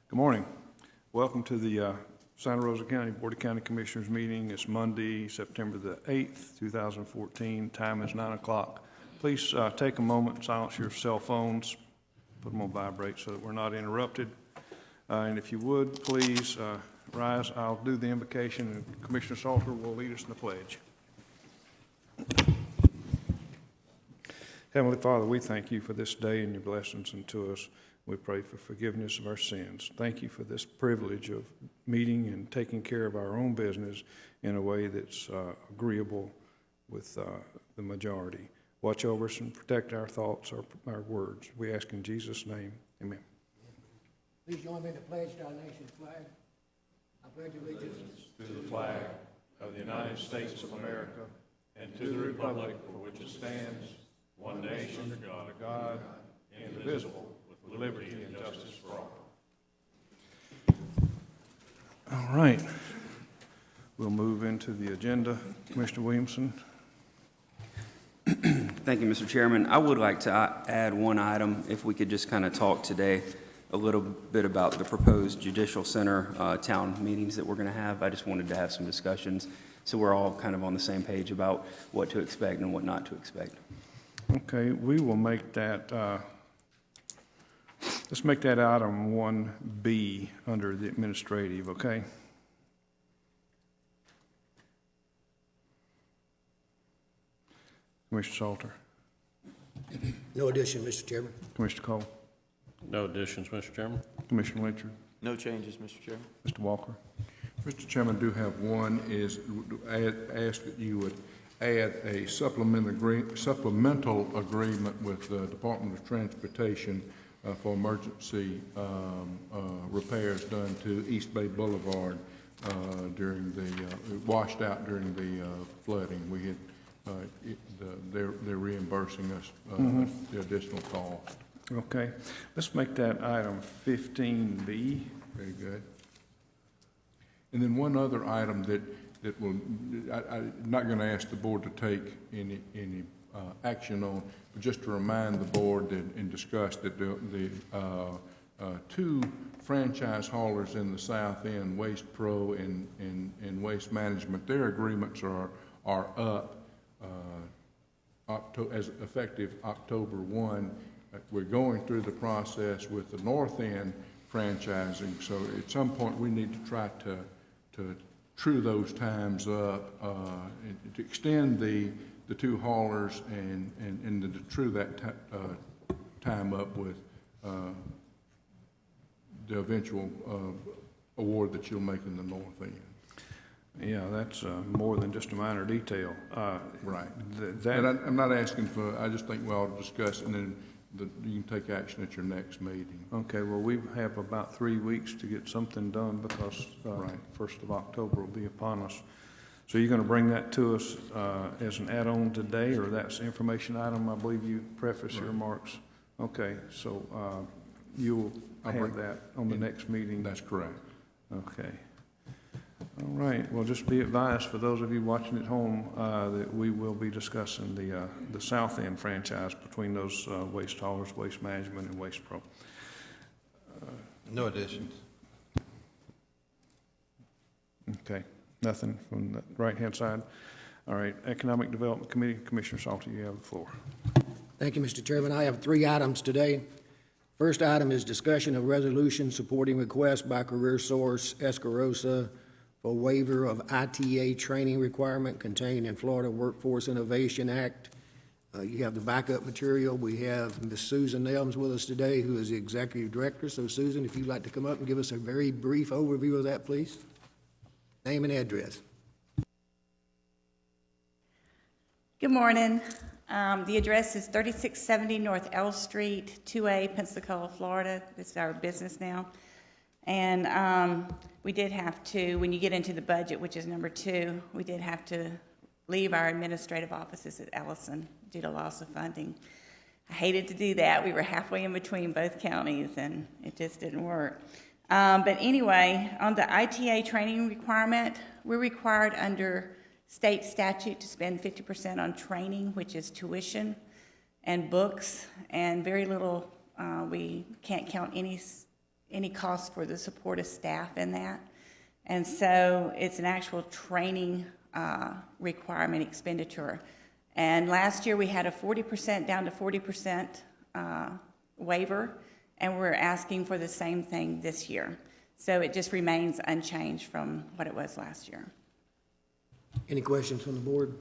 Good morning. Welcome to the Santa Rosa County Board of County Commissioners meeting. It's Monday, September the 8th, 2014. Time is 9 o'clock. Please take a moment, silence your cell phones, put them on vibrate so that we're not interrupted. And if you would, please rise. I'll do the invocation, and Commissioner Salter will lead us in the pledge. Heavenly Father, we thank you for this day and your blessings unto us. We pray for forgiveness of our sins. Thank you for this privilege of meeting and taking care of our own business in a way that's agreeable with the majority. Watch over us and protect our thoughts, our words. We ask in Jesus' name, amen. Please join me in the pledge to our nation's flag. I pledge allegiance to the flag of the United States of America and to the republic for which it stands, one nation under God, indivisible, with liberty and justice for all. All right. We'll move into the agenda. Commissioner Williamson. Thank you, Mr. Chairman. I would like to add one item, if we could just kind of talk today a little bit about the proposed Judicial Center town meetings that we're going to have. I just wanted to have some discussions so we're all kind of on the same page about what to expect and what not to expect. Okay, we will make that, let's make that item 1B under the administrative, okay? Commissioner Salter. No addition, Mr. Chairman. Commissioner Cole. No additions, Mr. Chairman. Commissioner Lynchard. No changes, Mr. Chairman. Mr. Walker. Mr. Chairman, I do have one, is ask that you would add a supplemental agreement with the Department of Transportation for emergency repairs done to East Bay Boulevard during the, washed out during the flooding. We had, they're reimbursing us the additional cost. Okay, let's make that item 15B. Very good. And then one other item that will, I'm not going to ask the board to take any action on, but just to remind the board and discuss that the two franchise haulers in the South End, Waste Pro and Waste Management, their agreements are up as effective October 1. We're going through the process with the North End franchising, so at some point we need to try to true those times up, to extend the two haulers and to true that time up with the eventual award that you'll make in the North End. Yeah, that's more than just a minor detail. Right. And I'm not asking for, I just think we ought to discuss it, and then you can take action at your next meeting. Okay, well, we have about 3 weeks to get something done because Right. 1st of October will be upon us. So you're going to bring that to us as an add-on today, or that's information item? I believe you preface your remarks. Okay, so you'll have that on the next meeting? That's correct. Okay. All right, well, just be advised for those of you watching at home that we will be discussing the South End franchise between those waste haulers, Waste Management, and Waste Pro. No additions. Okay, nothing from the right-hand side. All right, Economic Development Committee, Commissioner Salter, you have the floor. Thank you, Mr. Chairman. I have 3 items today. First item is discussion of resolution supporting request by Career Source Rosa for waiver of ITA training requirement contained in Florida Workforce Innovation Act. You have the backup material. We have Ms. Susan Nelms with us today, who is the Executive Director. So, Susan, if you'd like to come up and give us a very brief overview of that, please. Name and address. Good morning. The address is 3670 North L Street, 2A, Pensacola, Florida. This is our business now. And we did have to, when you get into the budget, which is number 2, we did have to leave our administrative offices at Ellison due to loss of funding. I hated to do that. We were halfway in between both counties, and it just didn't work. But anyway, on the ITA training requirement, we're required under state statute to spend 50% on training, which is tuition and books, and very little, we can't count any cost for the support of staff in that. And so it's an actual training requirement expenditure. And last year we had a 40% down to 40% waiver, and we're asking for the same thing this year. So it just remains unchanged from what it was last year. Any questions from the board?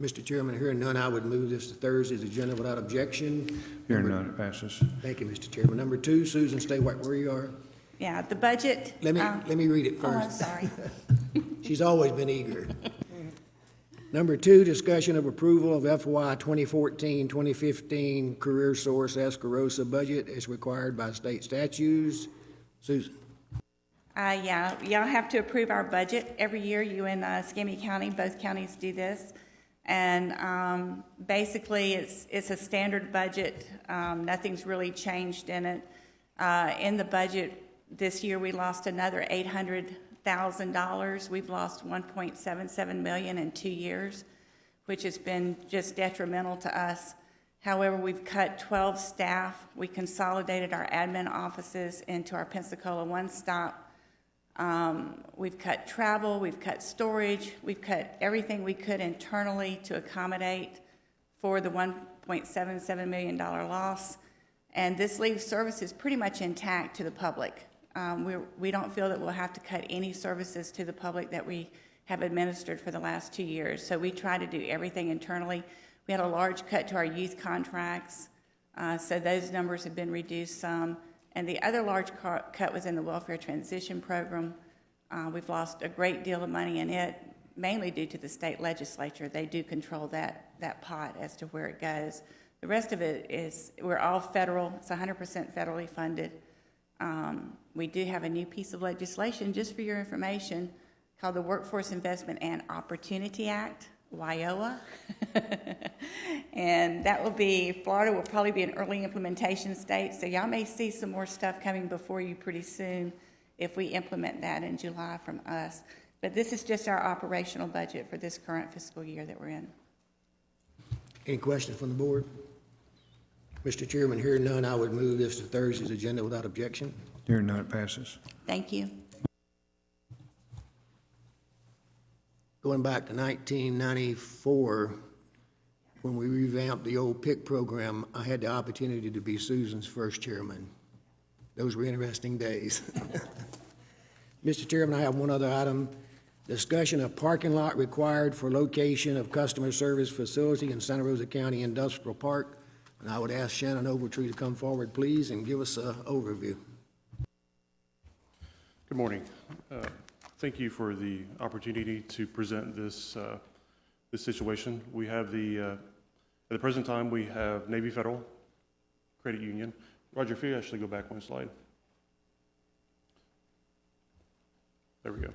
Mr. Chairman, hearing none, I would move this to Thursday's agenda without objection. Hearing none, it passes. Thank you, Mr. Chairman. Number 2, Susan, stay right where you are. Yeah, the budget. Let me read it Oh, I'm first. sorry. She's always been eager. Number 2, discussion of approval of FY 2014-2015 Career Source Escarosa budget as required by state statutes. Susan? Yeah, y'all have to approve our budget every year. You and Escambia County, both counties do this. And basically, it's a standard budget. Nothing's really changed in it. In the budget this year, we lost another $800,000. We've lost $1.77 million in 2 years, which has been just detrimental to us. However, we've cut 12 staff. We consolidated our admin offices into our Pensacola one-stop. We've cut travel, we've cut storage, we've cut everything we could internally to accommodate for the $1.77 million loss. And this leaves services pretty much intact to the public. We don't feel that we'll have to cut any services to the public that we have administered for the last 2 years. So we try to do everything internally. We had a large cut to our youth contracts, so those numbers have been reduced some. And the other large cut was in the welfare transition program. We've lost a great deal of money in it, mainly due to the state legislature. They do control that pot as to where it goes. The rest of it is, we're all federal. It's 100% federally funded. We do have a new piece of legislation, just for your information, called the Workforce Investment and Opportunity Act, WIOA. And that will be, Florida will probably be an early implementation state, so y'all may see some more stuff coming before you pretty soon if we implement that in July from us. But this is just our operational budget for this current fiscal year that we're in. Any questions from the board? Mr. Chairman, hearing none, I would move this to Thursday's agenda without objection. Hearing none, it passes. Thank you. Going back to 1994, when we revamped the old PIC program, I had the opportunity to be Susan's first chairman. Those were interesting days. Mr. Chairman, I have one other item. Discussion of parking lot required for location of customer service facility in Santa Rosa County Industrial Park. And I would ask Shannon Ogletree to come forward, please, and give us an overview. Good morning. Thank you for the opportunity to present this this situation. We have at the present time, we have Navy Federal Credit Union. Roger, if you actually go back one slide. There we go.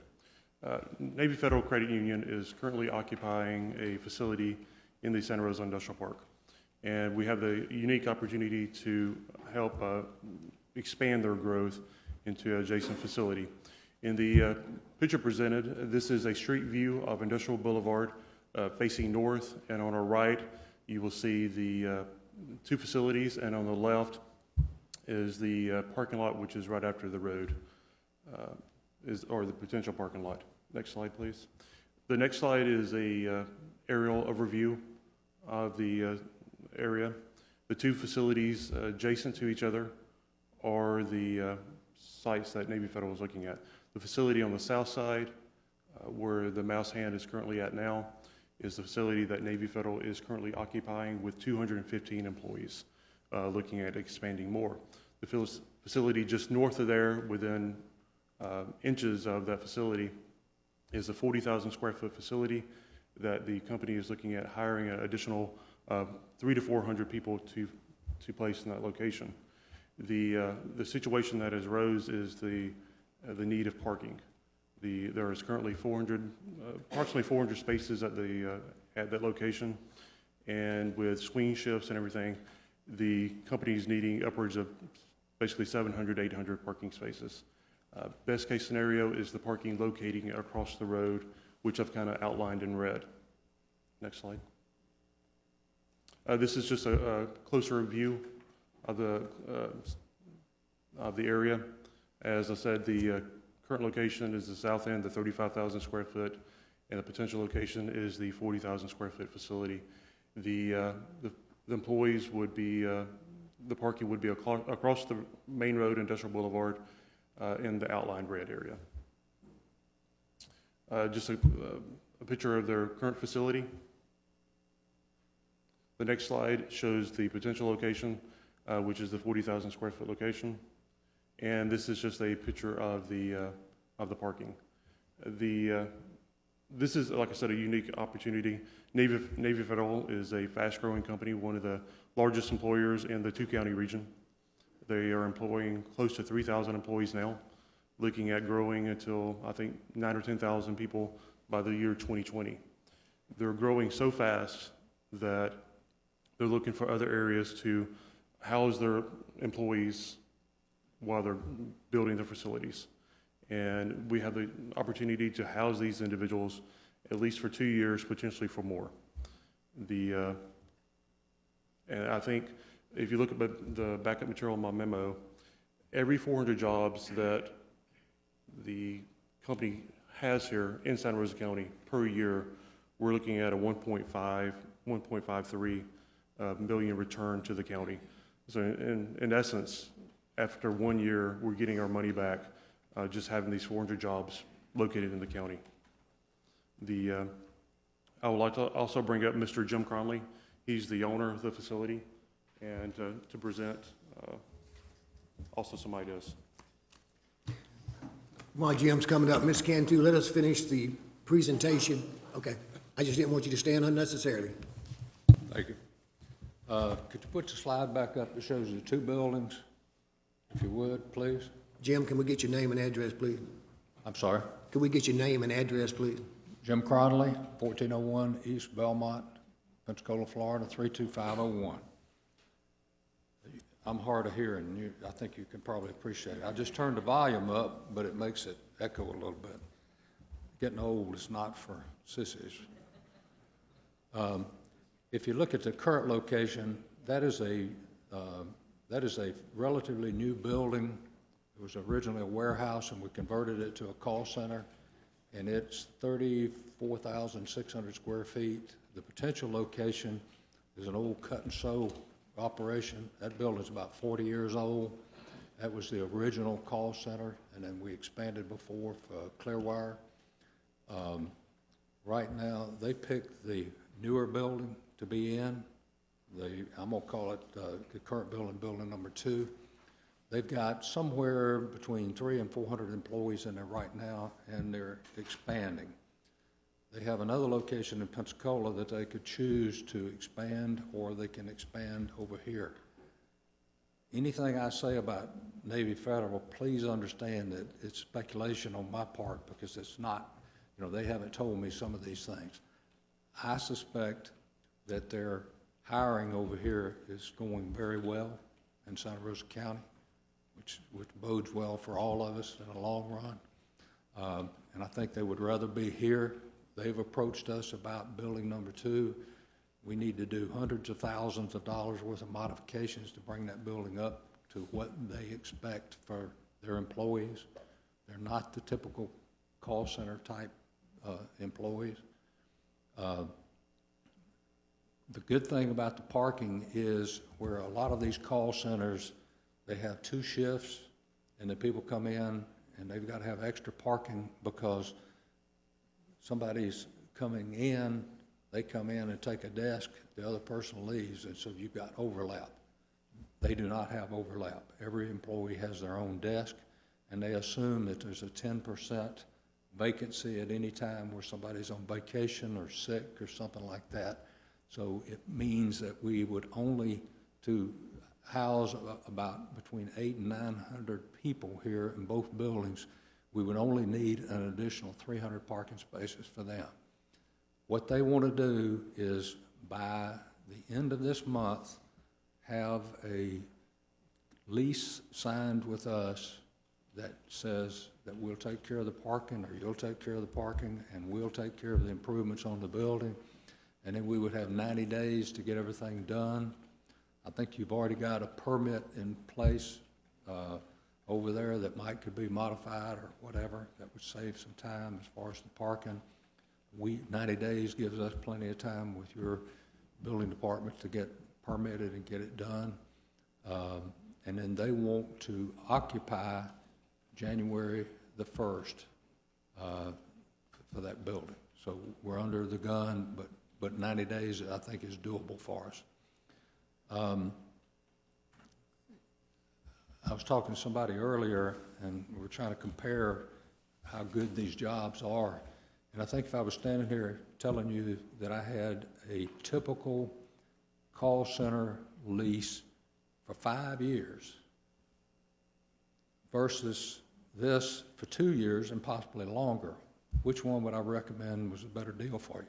Navy Federal Credit Union is currently occupying a facility in the Santa Rosa Industrial Park. And we have the unique opportunity to help expand their growth into an adjacent facility. In the picture presented, this is a street view of Industrial Boulevard facing north, and on our right, you will see the two facilities, and on the left is the parking lot, which is right after the road, or the potential parking lot. Next slide, please. The next slide is a aerial overview of the area. The two facilities adjacent to each other are the sites that Navy Federal is looking at. The facility on the south side, where the mouse hand is currently at now, is the facility that Navy Federal is currently occupying with 215 employees, looking at expanding more. The facility just north of there, within inches of that facility, is a 40,000 square foot facility that the company is looking at hiring an additional 300 to 400 people to place in that location. The situation that has arose is the need of parking. There is currently approximately 400 spaces at that location, and with swing shifts and everything, the company is needing upwards of basically 700, 800 parking spaces. Best case scenario is the parking locating across the road, which I've kind of outlined in red. Next slide. This is just a closer view of the of the area. As I said, the current location is the south end, the 35,000 square foot, and the potential location is the 40,000 square foot facility. The employees would be, the parking would be across the main road, Industrial Boulevard, in the outlined red area. Just a picture of their current facility. The next slide shows the potential location, which is the 40,000 square foot location. And this is just a picture of the parking. This is, like I said, a unique opportunity. Navy Federal is a fast-growing company, one of the largest employers in the two-county region. They are employing close to 3,000 employees now, looking at growing until, I think, 9,000 or 10,000 people by the year 2020. They're growing so fast that they're looking for other areas to house their employees while they're building their facilities. And we have the opportunity to house these individuals at least for 2 years, potentially for more. And I think if you look at the backup material in my memo, every 400 jobs that the company has here in Santa Rosa County per year, we're looking at a 1.53 million return to the county. So in essence, after 1 year, we're getting our money back just having these 400 jobs located in the county. I would like to also bring up Mr. Jim Cronley. He's the owner of the facility, and to present also some ideas. While Jim's coming up, Ms. Cantu, let us finish the presentation. Okay, I just didn't want you to stand unnecessarily. Thank you. Could you put the slide back up that shows the two buildings, if you would, please? Jim, can we get your name and address, please? I'm sorry? Can we get your name and address, please? Jim Cronley, 1401 East Belmont, Pensacola, Florida, 32501. I'm hard of hearing. I think you can probably appreciate it. I just turned the volume up, but it makes it echo a little bit. Getting old is not for sissies. If you look at the current location, that is a relatively new building. It was originally a warehouse, and we converted it to a call center, and it's 34,600 square feet. The potential location is an old cut and sew operation. That building's about 40 years old. That was the original call center, and then we expanded before for Clearwire. Right now, they picked the newer building to be in. I'm gonna call it the current building, building number 2. They've got somewhere between 300 and 400 employees in there right now, and they're expanding. They have another location in Pensacola that they could choose to expand, or they can expand over here. Anything I say about Navy Federal, please understand that it's speculation on my part, because it's not, they haven't told me some of these things. I suspect that their hiring over here is going very well in Santa Rosa County, which bodes well for all of us in the long run. And I think they would rather be here. They've approached us about building number 2. We need to do hundreds of thousands of dollars worth of modifications to bring that building up to what they expect for their employees. They're not the typical call center type employees. The good thing about the parking is where a lot of these call centers, they have 2 shifts, and the people come in and they've got to have extra parking because somebody's coming in, they come in and take a desk, the other person leaves, and so you've got overlap. They do not have overlap. Every employee has their own desk, and they assume that there's a 10% vacancy at any time where somebody's on vacation or sick or something like that. So it means that we would only to house about between 800 and 900 people here in both buildings, we would only need an additional 300 parking spaces for them. What they want to do is by the end of this month, have a lease signed with us that says that we'll take care of the parking, or you'll take care of the parking, and we'll take care of the improvements on the building. And then we would have 90 days to get everything done. I think you've already got a permit in place over there that could be modified or whatever, that would save some time as far as the parking. 90 days gives us plenty of time with your building department to get permitted and get it done. And then they want to occupy January the 1st for that building. So we're under the gun, but 90 days I think is doable for us. I was talking to somebody earlier, and we were trying to compare how good these jobs are. And I think if I was standing here telling you that I had a typical call center lease for 5 years versus this for 2 years and possibly longer, which one would I recommend was a better deal for you?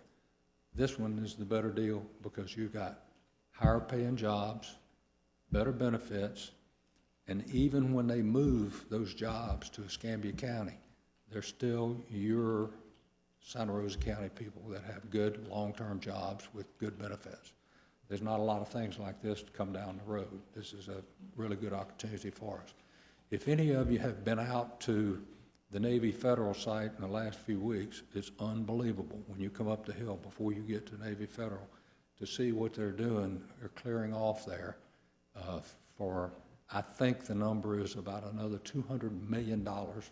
This one is the better deal because you've got higher paying jobs, better benefits, and even when they move those jobs to Escambia County, they're still your Santa Rosa County people that have good long-term jobs with good benefits. There's not a lot of things like this to come down the road. This is a really good opportunity for us. If any of you have been out to the Navy Federal site in the last few weeks, it's unbelievable when you come up the hill before you get to Navy Federal to see what they're doing. They're clearing off there for, I think the number is about another $200 million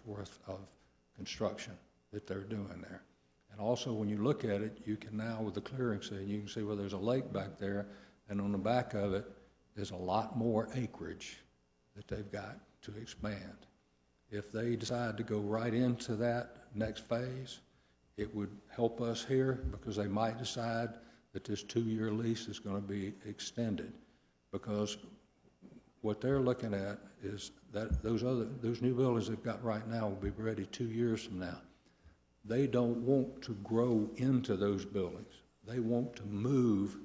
worth of construction that they're doing there. And also when you look at it, you can now with the clearing scene, you can see where there's a lake back there, and on the back of it, there's a lot more acreage that they've got to expand. If they decide to go right into that next phase, it would help us here because they might decide that this 2-year lease is going to be extended, because what they're looking at is that those new buildings they've got right now will be ready 2 years from now. They don't want to grow into those buildings. They want to move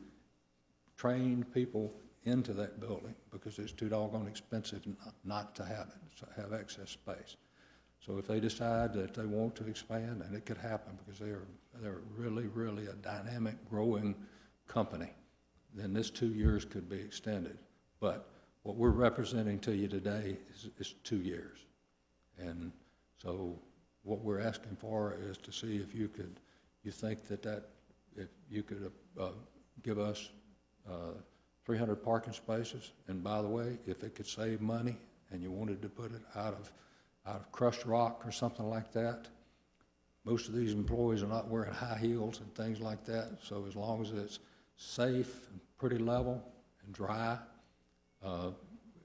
trained people into that building because it's too doggone expensive not to have it, so have excess space. So if they decide that they want to expand, and it could happen because they're really, really a dynamic, growing company, then this 2 years could be extended. But what we're representing to you today is 2 years. And so what we're asking for is to see if you think that if you could give us 300 parking spaces, and by the way, if it could save money and you wanted to put it out of crushed rock or something like that. Most of these employees are not wearing high heels and things like that, so as long as it's safe and pretty level and dry,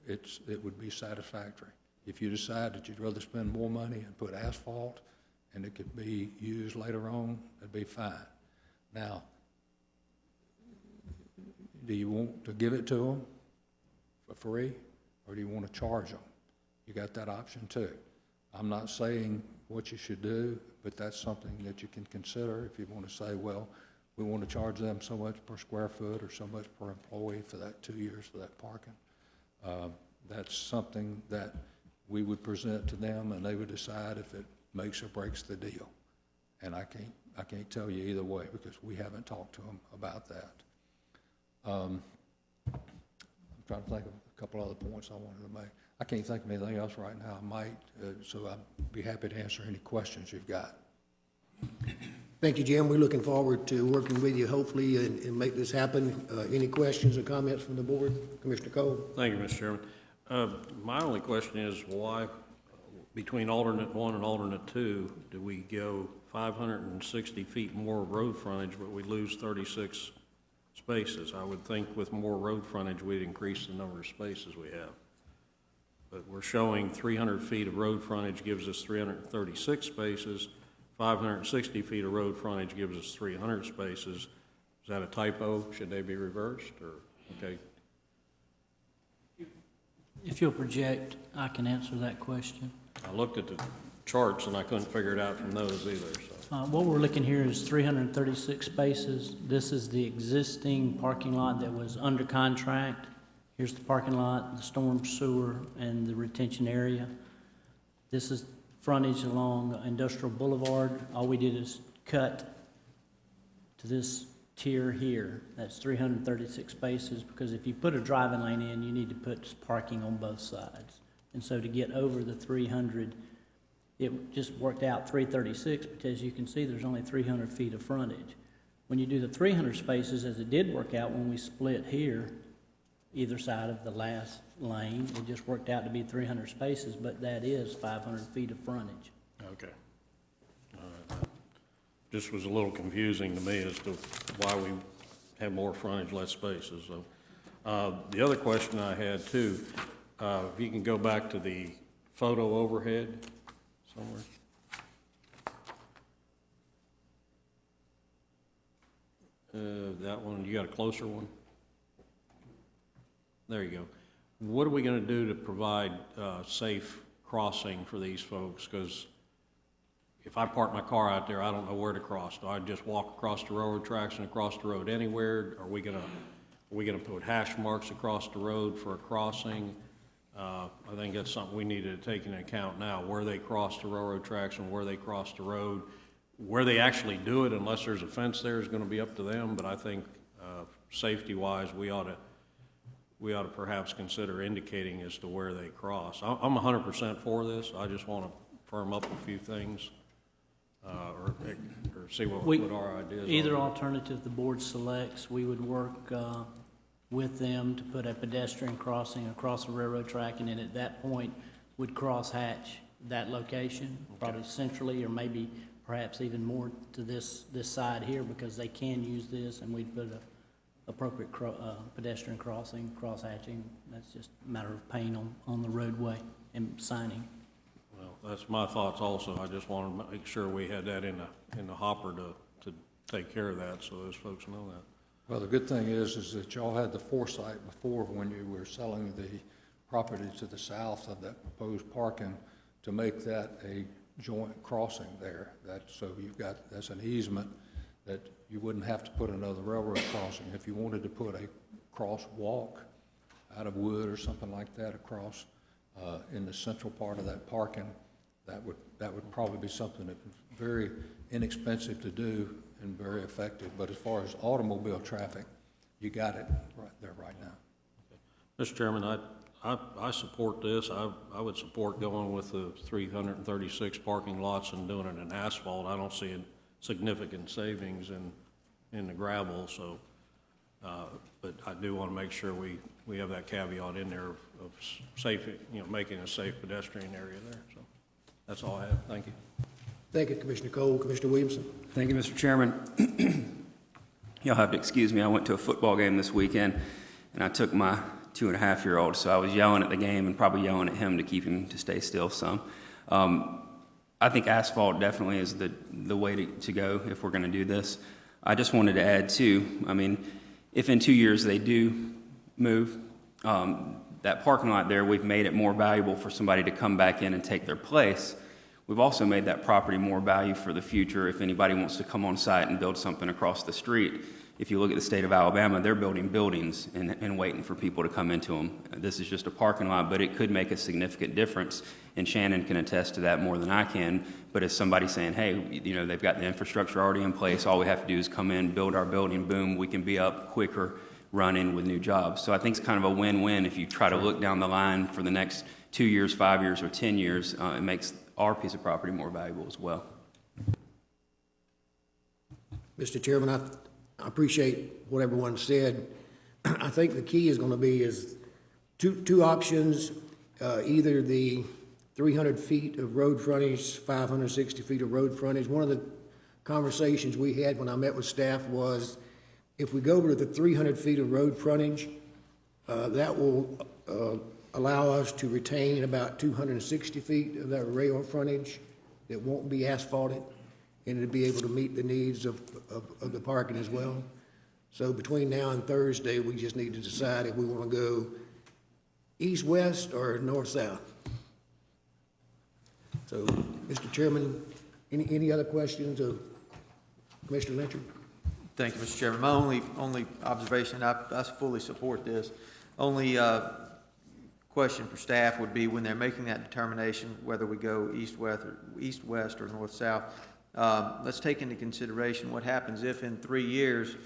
it would be satisfactory. If you decide that you'd rather spend more money and put asphalt and it could be used later on, that'd be fine. Now, do you want to give it to them for free, or do you want to charge them? You got that option too. I'm not saying what you should do, but that's something that you can consider if you want to say, well, we want to charge them so much per square foot or so much per employee for that 2 years for that parking. That's something that we would present to them, and they would decide if it makes or breaks the deal. And I can't tell you either way because we haven't talked to them about that. I'm trying to think of a couple other points I wanted to make. I can't think of anything else right now. I might, so I'd be happy to answer any questions you've got. Thank you, Jim. We're looking forward to working with you, hopefully, and make this happen. Any questions or comments from the board? Commissioner Cole? Thank you, Mr. Chairman. My only question is why, between alternate 1 and alternate 2, do we go 560 feet more road frontage, but we lose 36 spaces? I would think with more road frontage, we'd increase the number of spaces we have. But we're showing 300 feet of road frontage gives us 336 spaces. 560 feet of road frontage gives us 300 spaces. Is that a typo? Should they be reversed, or, okay? If you'll project, I can answer that question. I looked at the charts and I couldn't figure it out from those either, so. What we're looking here is 336 spaces. This is the existing parking lot that was under contract. Here's the parking lot, the storm sewer, and the retention area. This is frontage along Industrial Boulevard. All we did is cut to this tier here. That's 336 spaces, because if you put a driving lane in, you need to put parking on both sides. And so to get over the 300, it just worked out 336 because you can see there's only 300 feet of frontage. When you do the 300 spaces, as it did work out when we split here, either side of the last lane, it just worked out to be 300 spaces, but that is 500 feet of frontage. Okay. All right. Just was a little confusing to me as to why we have more frontage, less spaces. So, the other question I had too, if you can go back to the photo overhead somewhere. That one, you got a closer one? There you go. What are we gonna do to provide, safe crossing for these folks? Because if I park my car out there, I don't know where to cross. Do I just walk across the railroad tracks and across the road anywhere? Are we gonna put hash marks across the road for a crossing? I think that's something we need to take into account now, where they cross the railroad tracks and where they cross the road. Where they actually do it, unless there's a fence there, is gonna be up to them, but I think, safety-wise, we ought to perhaps consider indicating as to where they cross. I'm 100% for this. I just want to firm up a few things, or see what our ideas are. Either alternative the board selects, we would work with them to put a pedestrian crossing across the railroad track, and then at that point would cross-hatch that location, probably centrally, or maybe perhaps even more to this side here, because they can use this, and we'd put a appropriate pedestrian crossing, cross-hatching. That's just a matter of paint on the roadway and signing. Well, that's my thoughts also. I just wanted to make sure we had that in the hopper to take care of that, so those folks know that. Well, the good thing is that y'all had the foresight before when you were selling the property to the south of that proposed parking to make that a joint crossing there. That's an easement that you wouldn't have to put another railroad crossing. If you wanted to put a crosswalk out of wood or something like that across in the central part of that parking, that would probably be something that was very inexpensive to do and very effective. But as far as automobile traffic, you got it right there right now. Mr. Chairman, I support this. I would support going with the 336 parking lots and doing it in asphalt. I don't see a significant savings in the gravel, so, but I do want to make sure we have that caveat in there of safe, making a safe pedestrian area there. So that's all I have. Thank you. Thank you, Commissioner Cole. Commissioner Williamson. Thank you, Mr. Chairman. You'll have to excuse me. I went to a football game this weekend, and I took my 2.5-year-old, so I was yelling at the game and probably yelling at him to keep him to stay still some. I think asphalt definitely is the way to go if we're going to do this. I just wanted to add, too, I mean, if in 2 years they do move, that parking lot there, we've made it more valuable for somebody to come back in and take their place. We've also made that property more value for the future if anybody wants to come on site and build something across the street. If you look at the state of Alabama, they're building buildings and waiting for people to come into them. This is just a parking lot, but it could make a significant difference, and Shannon can attest to that more than I can. But as somebody saying, hey, they've got the infrastructure already in place, all we have to do is come in, build our building, boom, we can be up quicker, running with new jobs. So I think it's kind of a win-win if you try to look down the line for the next 2 years, 5 years, or 10 years. It makes our piece of property more valuable as well. Mr. Chairman, I appreciate what everyone said. I think the key is going to be two options, either the 300 feet of road frontage, 560 feet of road frontage. One of the conversations we had when I met with staff was if we go over to the 300 feet of road frontage, that will allow us to retain about 260 feet of that rail frontage that won't be asphalted, and it'll be able to meet the needs of the parking as well. So between now and Thursday, we just need to decide if we want to go east-west or north-south. So, Mr. Chairman, any other questions of Commissioner Lynchard? Thank you, Mr. Chairman. My only observation, I fully support this. Only question for staff would be when they're making that determination, whether we go east-west or north-south, let's take into consideration what happens if in 3 years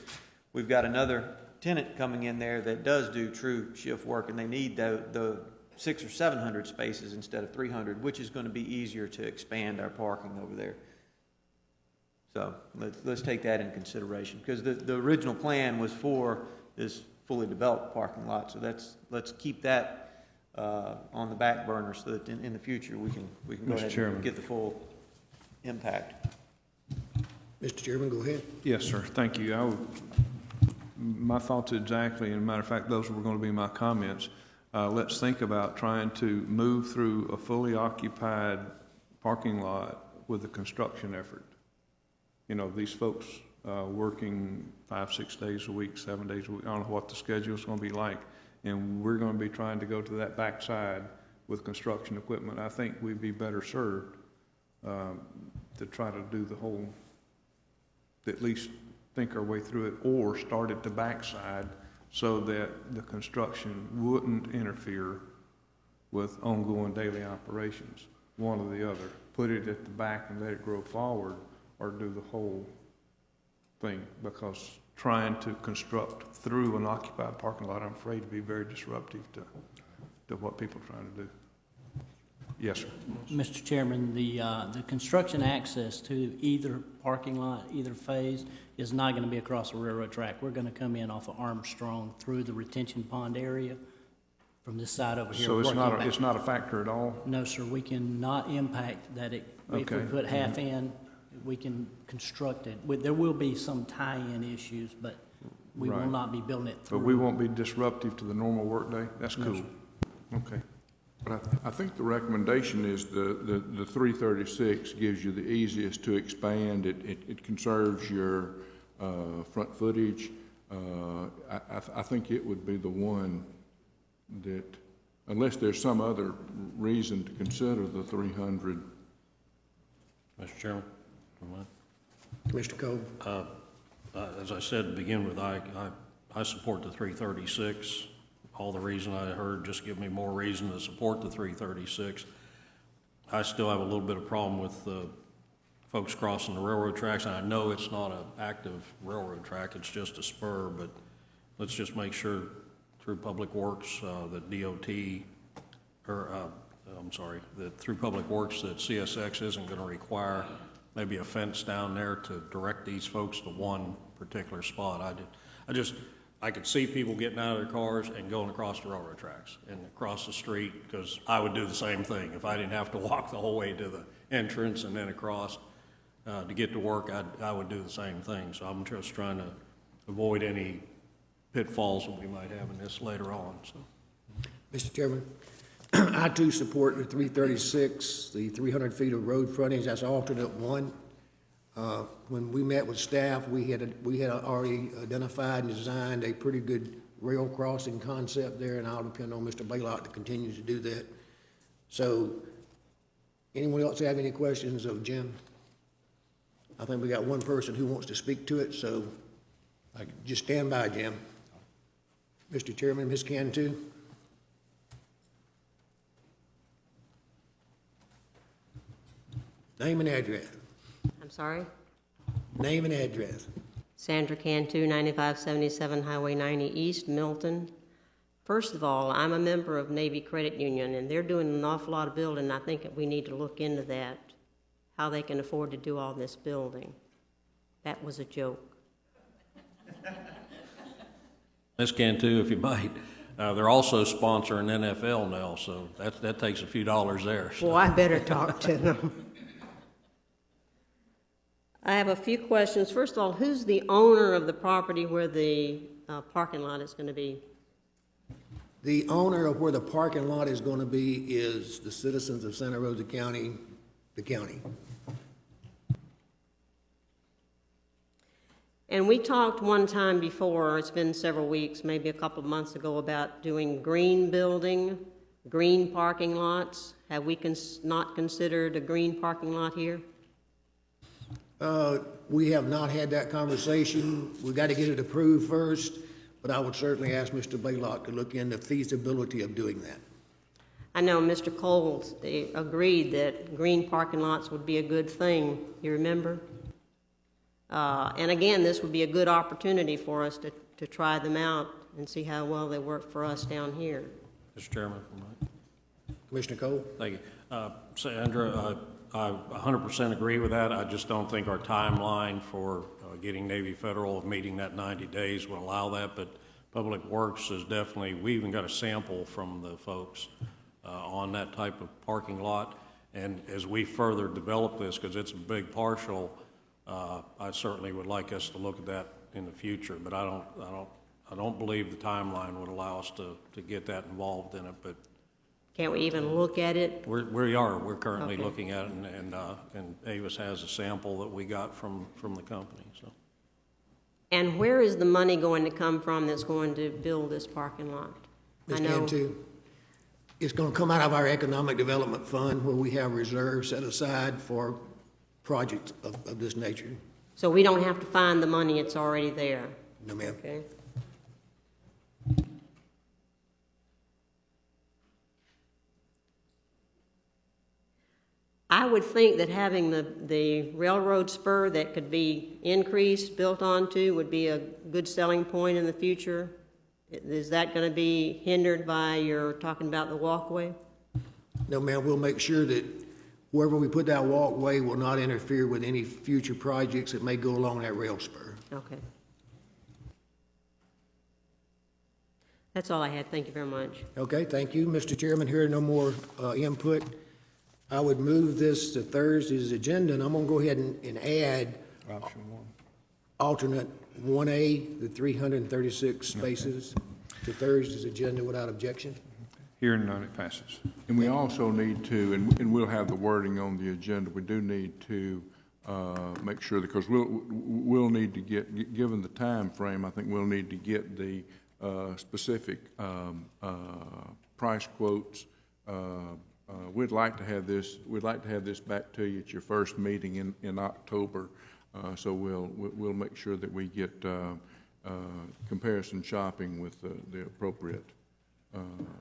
we've got another tenant coming in there that does do true shift work and they need the 600 or 700 spaces instead of 300, which is going to be easier to expand our parking over there. So let's take that into consideration, because the original plan was for this fully developed parking lot. So let's keep that on the back burner so that in the future we can go Mr. ahead Chairman. and get the full impact. Mr. Chairman, go ahead. Yes, sir, thank you. My thoughts exactly, and matter of fact, those were going to be my comments. Let's think about trying to move through a fully occupied parking lot with a construction effort. You know, these folks working 5-6 days a week, 7 days a week, I don't know what the schedule's going to be like, and we're going to be trying to go to that backside with construction equipment. I think we'd be better served to try to do the whole, at least think our way through it, or start at the backside so that the construction wouldn't interfere with ongoing daily operations, one or the other. Put it at the back and let it grow forward, or do the whole thing, because trying to construct through an occupied parking lot, I'm afraid, to be very disruptive to what people are trying to do. Yes, sir. Mr. Chairman, the construction access to either parking lot, either phase, is not going to be across the railroad track. We're going to come in off of Armstrong through the retention pond area from this side over here. So it's working back. it's not a factor at all? No, sir, we cannot impact that. If we Okay. put half in, we can construct it. There will be some tie-in issues, but we will Right. not be building it through. But we won't be disruptive to the normal workday? That's No, cool. sir. Okay. But I think the recommendation is the 336 gives you the easiest to expand. It conserves your front footage. I think it would be the one that, unless there's some other reason to consider the 300. Mr. Chairman, if I might. Commissioner Cole. As I said to begin with, I support the 336. All the reason I heard just give me more reason to support the 336. I still have a little bit of problem with folks crossing the railroad tracks, and I know it's not an active railroad track, it's just a spur, but let's just make sure through Public Works that that through Public Works that CSX isn't going to require maybe a fence down there to direct these folks to one particular spot. I could see people getting out of their cars and going across the railroad tracks and across the street, because I would do the same thing. If I didn't have to walk the whole way to the entrance and then across to get to work, I would do the same thing. So I'm just trying to avoid any pitfalls that we might have in this later on. So, Mr. Chairman, I too support the 336, the 300 feet of road frontage. That's alternate one. When we met with staff, we had already identified and designed a pretty good rail crossing concept there, and I'll depend on Mr. Baylock to continue to do that. So, anyone else have any questions of Jim? I think we got one person who wants to speak to it, so just stand by, Jim. Mr. Chairman, Ms. Cantu? Name and address. I'm sorry? Name and address. Sandra Cantu, 9577 Highway 90 East, Milton. First of all, I'm a member of Navy Credit Union, and they're doing an awful lot of building. I think that we need to look into that, how they can afford to do all this building. That was a joke. Ms. Cantu, if you might, they're also sponsoring NFL now, so that takes a few dollars there. So. Well, I better talk to them. I have a few questions. First of all, who's the owner of the property where the parking lot is going to be? The owner of where the parking lot is going to be is the citizens of Santa Rosa County, the county. And we talked one time before, it's been several weeks, maybe a couple of months ago, about doing green building, green parking lots. Have we not considered a green parking lot here? We have not had that conversation. We've got to get it approved first, but I would certainly ask Mr. Baylock to look into feasibility of doing that. I know Mr. Cole agreed that green parking lots would be a good thing, you remember? And again, this would be a good opportunity for us to try them out and see how well they work for us down here. Mr. Chairman, if I might. Commissioner Cole? Thank you. Sandra, I 100% agree with that. I just don't think our timeline for getting Navy Federal, meeting that 90 days will allow that, but Public Works is definitely, we even got a sample from the folks on that type of parking lot. And as we further develop this, because it's a big partial, I certainly would like us to look at that in the future, but I don't believe the timeline would allow us to get that involved in it, but Can't we even look at it? we're currently Okay. looking at it, and Avis has a sample that we got from the company, so. And where is the money going to come from that's going to build this parking lot? Ms. Cantu, it's going to come out of our Economic Development Fund where we have reserves set aside for projects of this nature. So we don't have to find the money, it's already there, No, ma'am. okay? I would think that having the railroad spur that could be increased, built onto, would be a good selling point in the future. Is that going to be hindered by your talking about the walkway? No, ma'am, we'll make sure that wherever we put that walkway will not interfere with any future projects that may go along that rail spur. Okay. That's all I had. Thank you very much. Okay, thank you. Mr. Chairman, here are no more input. I would move this to Thursday's agenda, and I'm going to go ahead and add alternate 1A, the 336 spaces, to Thursday's agenda without objection. Hearing none, it passes. And we also need to, and we'll have the wording on the agenda, we do need to make sure, because we'll need to get, given the time frame, I think we'll need to get the specific price quotes. We'd like to have this back to you at your first meeting in October. So we'll make sure that we get comparison shopping with the appropriate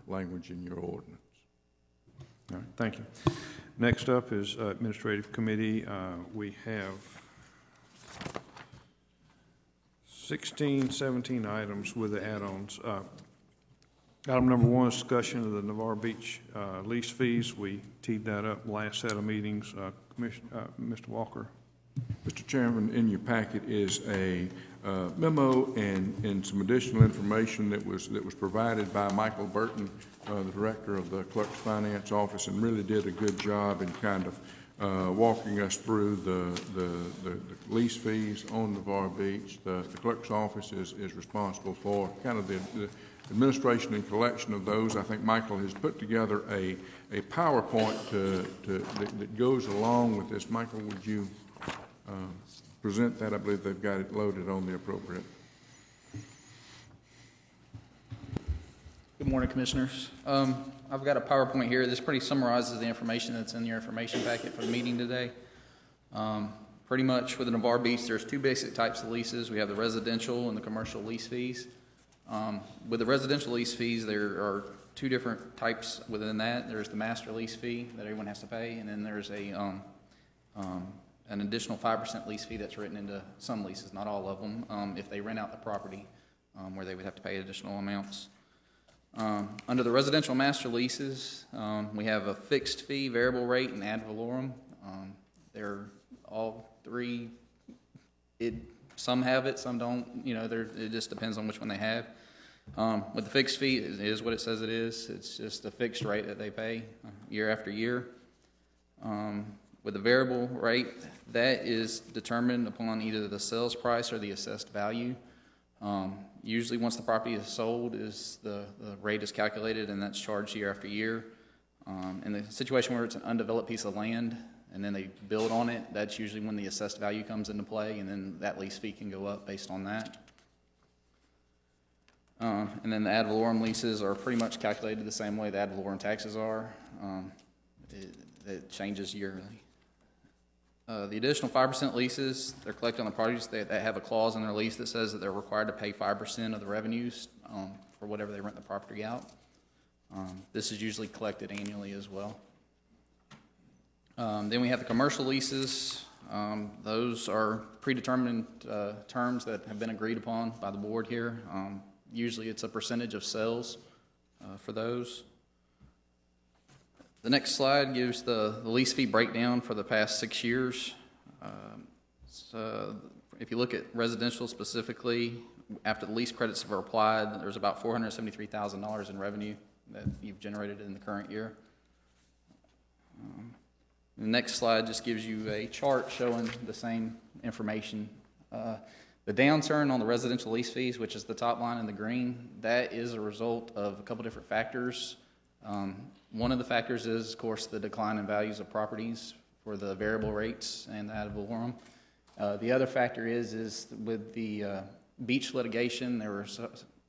language in your ordinance. All right, thank you. Next up is Administrative Committee. We have 16, 17 items with the add-ons. Item number 1 is discussion of the Navarre Beach lease fees. We teed that up last set of meetings. Mr. Walker. Mr. Chairman, in your packet is a memo and some additional information that was provided by Michael Burton, the director of the Clerk's Finance Office, and really did a good job in kind of walking us through the lease fees on Navarre Beach. The Clerk's Office is responsible for kind of the administration and collection of those. I think Michael has put together a PowerPoint that goes along with this. Michael, would you present that? I believe they've got it loaded on the appropriate. Good morning, Commissioners. I've got a PowerPoint here. This pretty summarizes the information that's in your information packet for the meeting today. Pretty much with the Navarre Beach, there's 2 basic types of leases. We have the residential and the commercial lease fees. With the residential lease fees, there are 2 different types within that. There's the master lease fee that everyone has to pay, and then there's an additional 5% lease fee that's written into some leases, not all of them, if they rent out the property, where they would have to pay additional amounts. Under the residential master leases, we have a fixed fee, variable rate, and ad valorem. They're all 3. Some have it, some don't. It just depends on which one they have. With the fixed fee, it is what it says it is. It's just a fixed rate that they pay year after year. With the variable rate, that is determined upon either the sales price or the assessed value. Usually once the property is sold, the rate is calculated, and that's charged year after year. In the situation where it's an undeveloped piece of land and then they build on it, that's usually when the assessed value comes into play, and then that lease fee can go up based on that. And then the ad valorem leases are pretty much calculated the same way the ad valorem taxes are. It changes yearly. The additional 5% leases, they're collected on the properties that have a clause in their lease that says that they're required to pay 5% of the revenues for whatever they rent the property out. This is usually collected annually as well. Then we have the commercial leases. Those are predetermined terms that have been agreed upon by the board here. Usually it's a percentage of sales for those. The next slide gives the lease fee breakdown for the past 6 years. So if you look at residential specifically, after the lease credits have applied, there's about $473,000 in revenue that you've generated in the current year. The next slide just gives you a chart showing the same information. The downturn on the residential lease fees, which is the top line in the green, that is a result of a couple different factors. One of the factors is, of course, the decline in values of properties for the variable rates and ad valorem. The other factor is with the beach litigation, there were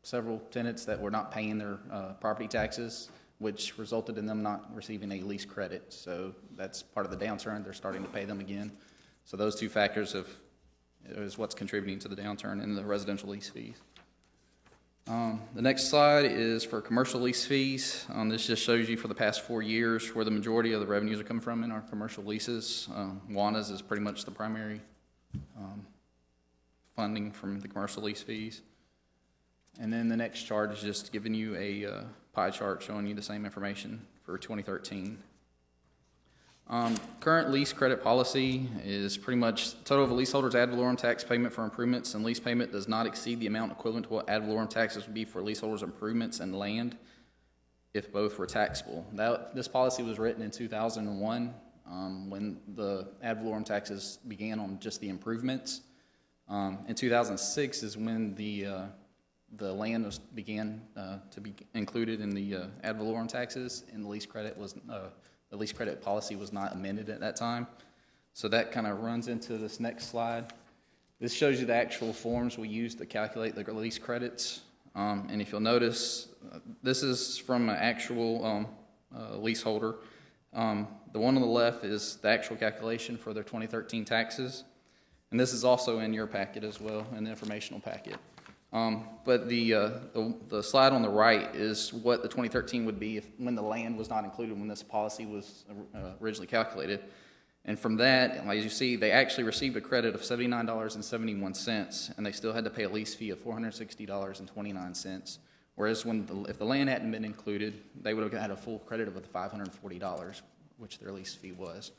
several tenants that were not paying their property taxes, which resulted in them not receiving a lease credit. So that's part of the downturn. They're starting to pay them again. So those two factors is what's contributing to the downturn in the residential lease fees. The next slide is for commercial lease fees. This just shows you for the past 4 years where the majority of the revenues are coming from in our commercial leases. WANA's is pretty much the primary funding from the commercial lease fees. And then the next chart is just giving you a pie chart showing you the same information for 2013. Current lease credit policy is pretty much total of a leaseholder's ad valorem tax payment for improvements and lease payment does not exceed the amount equivalent to what ad valorem taxes would be for leaseholders' improvements and land if both were taxable. This policy was written in 2001 when the ad valorem taxes began on just the improvements. In 2006 is when the land began to be included in the ad valorem taxes, and the lease credit policy was not amended at that time. So that kind of runs into this next slide. This shows you the actual forms we use to calculate the lease credits. And if you'll notice, this is from an actual leaseholder. The one on the left is the actual calculation for their 2013 taxes. And this is also in your packet as well, in the informational packet. But the slide on the right is what the 2013 would be when the land was not included when this policy was originally calculated. And from that, as you see, they actually received a credit of $79.71, and they still had to pay a lease fee of $460.29. Whereas if the land hadn't been included, they would have had a full credit of the $540, which their lease fee was.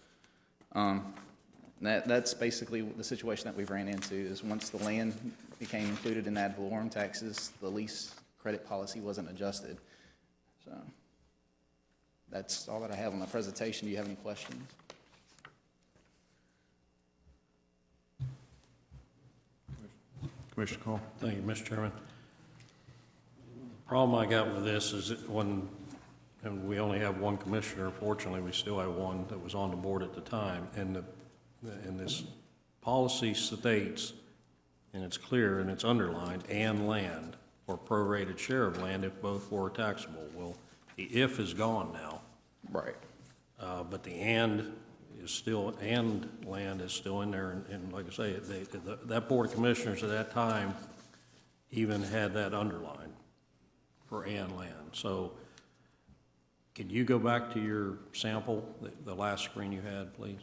That's basically the situation that we've ran into, is once the land became included in ad valorem taxes, the lease credit policy wasn't adjusted. So that's all that I have on the presentation. Do you have any questions? Commissioner Cole? Thank you, Mr. Chairman. The problem I got with this is that and we only have one commissioner, fortunately, we still have one that was on the board at the time, and this policy states, and it's clear and it's underlined, and land, or prorated share of land if both were taxable. Well, the if is gone now. Right. But the and is still, and land is still in there, and like I say, that Board of Commissioners at that time even had that underlined for and land. So can you go back to your sample, the last screen you had, please?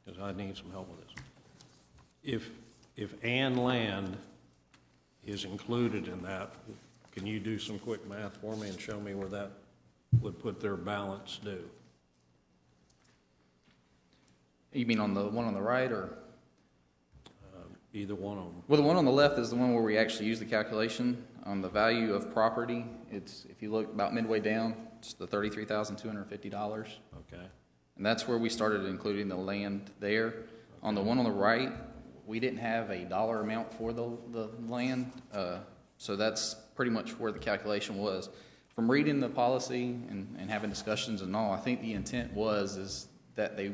Because I need some help with this. If and land is included in that, can you do some quick math for me and show me where that would put their balance due? You mean on the one on the right, or? Either one of them. Well, the one on the left is the one where we actually use the calculation on the value of property. It's, if you look about midway down, it's the $33,250. Okay. And that's where we started including the land there. Okay. On the one on the right, we didn't have a dollar amount for the land, so that's pretty much where the calculation was. From reading the policy and having discussions and all, I think the intent is that they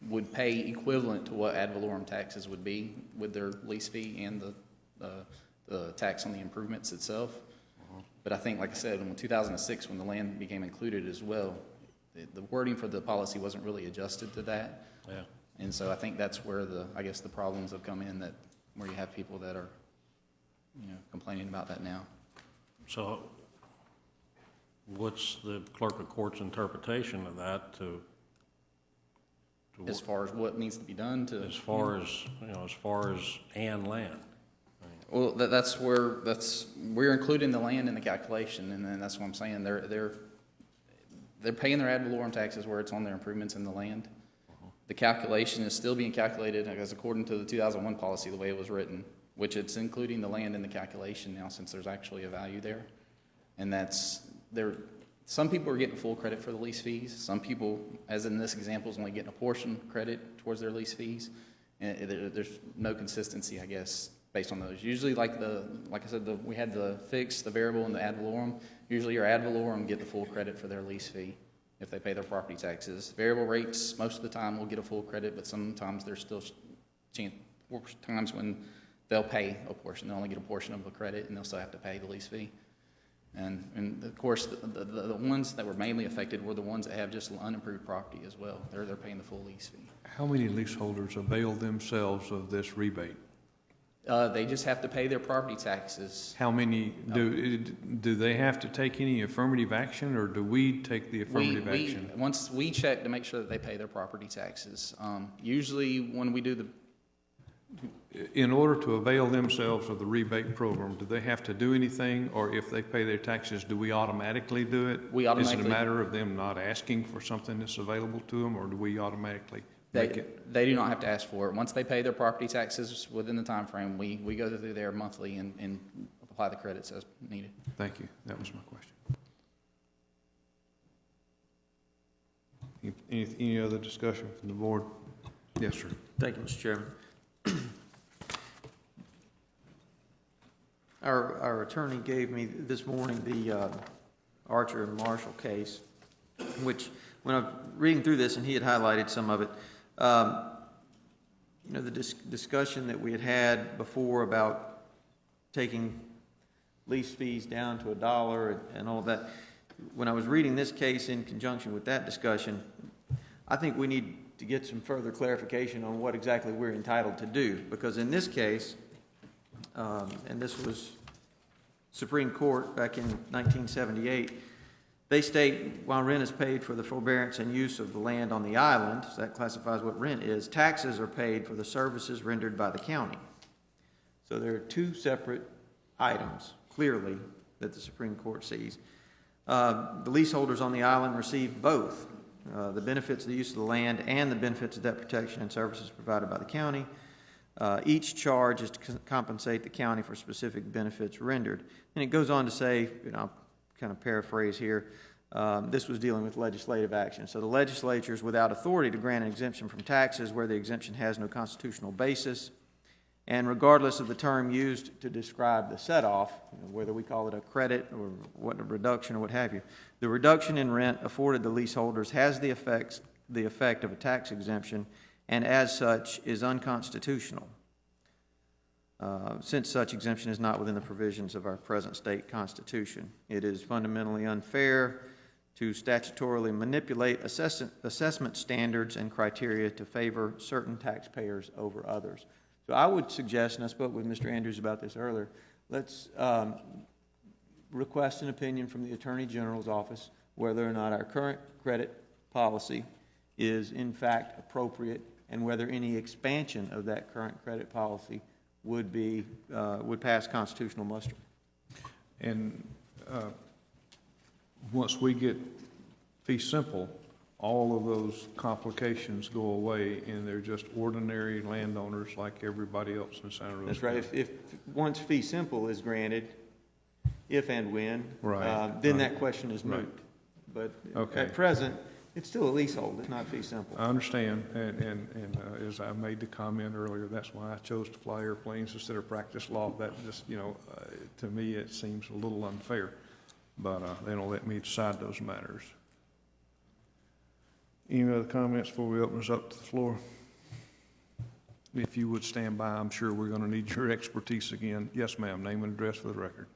would pay equivalent to what ad valorem taxes would be with their lease fee and the tax on the improvements itself. But I think, like I said, in 2006, when the land became included as well, the wording for the policy wasn't really adjusted to that. Yeah. And so I think that's where the problems have come in, where you have people that are, complaining about that now. So what's the clerk of court's interpretation of that as far as what needs to be done to? As far as and land. Well, we're including the land in the calculation, and then that's what I'm saying. They're paying their ad valorem taxes where it's on their improvements in the land. The calculation is still being calculated, as according to the 2001 policy, the way it was written, which it's including the land in the calculation now since there's actually a value there. And some people are getting full credit for the lease fees. Some people, as in this example, is only getting a portion credit towards their lease fees. And there's no consistency, I guess, based on those. Usually, like I said, we had the fixed, the variable, and the ad valorem. Usually your ad valorem get the full credit for their lease fee if they pay their property taxes. Variable rates, most of the time, will get a full credit, but sometimes there's still times when they'll pay a portion. They'll only get a portion of the credit, and they'll still have to pay the lease fee. And of course, the ones that were mainly affected were the ones that have just unimproved property as well. They're paying the full lease fee. How many leaseholders avail themselves of this rebate? They just have to pay their property taxes. How many, do they have to take any affirmative action, or do we take the affirmative action? Once we check to make sure that they pay their property taxes. Usually when we do In order to avail themselves of the rebate program, do they have to do anything, or if they pay their taxes, do we automatically do it? We automatically- Is it a matter of them not asking for something that's available to them, or do we automatically make it? They do not have to ask for it. Once they pay their property taxes within the time frame, we go through there monthly and apply the credits as needed. Thank you. That was my question. Any other discussion from the board? Yes, sir. Thank you, Mr. Chairman. Our attorney gave me this morning the Archer and Marshall case, which when I was reading through this, and he had highlighted some of it, the discussion that we had before about taking lease fees down to $1 and all of that. When I was reading this case in conjunction with that discussion, I think we need to get some further clarification on what exactly we're entitled to do, because in this case, and this was Supreme Court back in 1978, they state while rent is paid for the forbearance and use of the land on the island, so that classifies what rent is, taxes are paid for the services rendered by the county. So there are two separate items, clearly, that the Supreme Court sees. The leaseholders on the island receive both the benefits of the use of the land and the benefits of debt protection and services provided by the county. Each charge is to compensate the county for specific benefits rendered. And it goes on to say, I'll kind of paraphrase here, this was dealing with legislative action. So the legislature is without authority to grant an exemption from taxes where the exemption has no constitutional basis. And regardless of the term used to describe the set-off, whether we call it a credit or what a reduction or what have you, the reduction in rent afforded the leaseholders has the effect of a tax exemption, and as such is unconstitutional, since such exemption is not within the provisions of our present state constitution. It is fundamentally unfair to statutorily manipulate assessment standards and criteria to favor certain taxpayers over others. So I would suggest, and I spoke with Mr. Andrews about this earlier, let's request an opinion from the Attorney General's office whether or not our current credit policy is in fact appropriate, and whether any expansion of that current credit policy would pass constitutional muster. And once we get fee simple, all of those complications go away, and they're just ordinary landowners like everybody else in Santa Rosa. That's right. If once fee simple is granted, if and when, then that question is moot. But at present, it's still a leasehold. It's not fee simple. I understand, and as I made the comment earlier, that's why I chose to fly airplanes instead of practice law. That just, to me, it seems a little unfair, but they don't let me decide those matters. Any other comments before we open this up to the floor? If you would stand by, I'm sure we're going to need your expertise again. Yes, ma'am. Name and address for the record.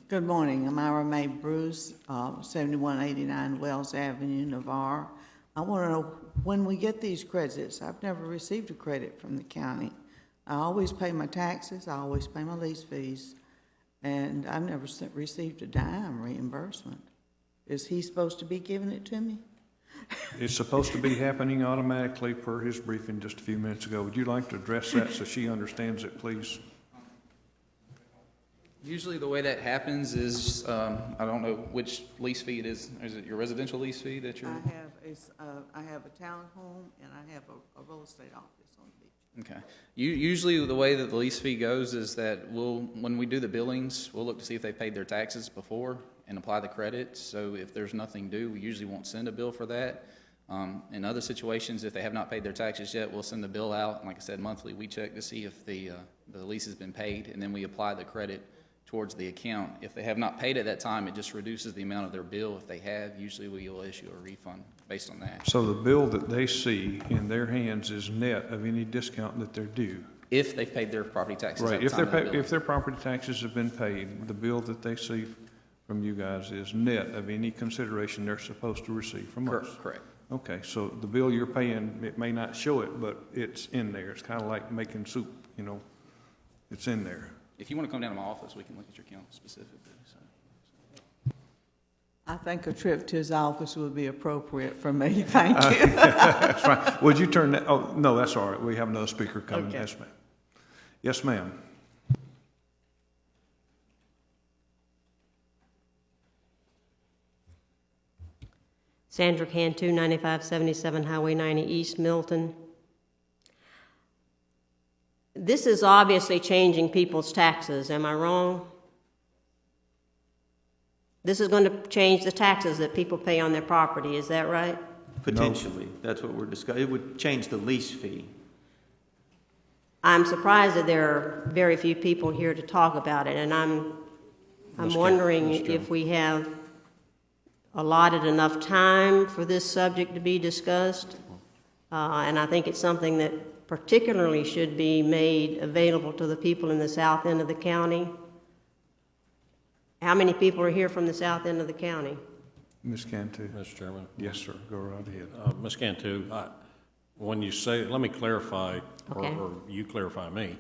Good morning. I'm Ira Mae Bruce, 7189 Wells Avenue, Navarre. I want to know, when we get these credits, I've never received a credit from the county. I always pay my taxes, I always pay my lease fees, and I've never received a dime reimbursement. Is he supposed to be giving it to me? It's supposed to be happening automatically per his briefing just a few minutes ago. Would you like to address that so she understands it, please? Usually the way that happens is, I don't know which lease fee it is. Is it your residential lease fee that you're? I have a townhome and I have a real estate office on the beach. Okay. Usually the way that the lease fee goes is that when we do the billings, we'll look to see if they paid their taxes before and apply the credit. So if there's nothing due, we usually won't send a bill for that. In other situations, if they have not paid their taxes yet, we'll send the bill out. And like I said, monthly, we check to see if the lease has been paid, and then we apply the credit towards the account. If they have not paid at that time, it just reduces the amount of their bill. If they have, usually we will issue a refund based on that. So the bill that they see in their hands is net of any discount that they're due? If they've paid their property taxes Right, at the if time of the billing. if their property taxes have been paid, the bill that they see from you guys is net of any consideration they're supposed to receive from us? Correct. Okay, so the bill you're paying, it may not show it, but it's in there. It's kind of like making soup, you know, it's in there. If you want to come down to my office, we can look at your account specifically. So. I think a trip to his office would be appropriate for me. Thank you. That's fine. Would you turn that, oh, no, that's all right. We have another speaker coming. Okay. Yes, ma'am. Yes, ma'am. Sandra Cantu, 9577 Highway 90 East, Milton. This is obviously changing people's taxes, am I wrong? This is going to change the taxes that people pay on their property, is that right? Potentially, that's what we're discussing. It would change the lease fee. I'm surprised that there are very few people here to talk about it, and I'm wondering if we have allotted enough time for this subject to be discussed. And I think it's something that particularly should be made available to the people in the south end of the county. How many people are here from the south end of the county? Ms. Cantu. Mr. Chairman. Yes, sir. Go right ahead. Ms. Cantu, when you say, let me clarify, Okay. or you clarify me,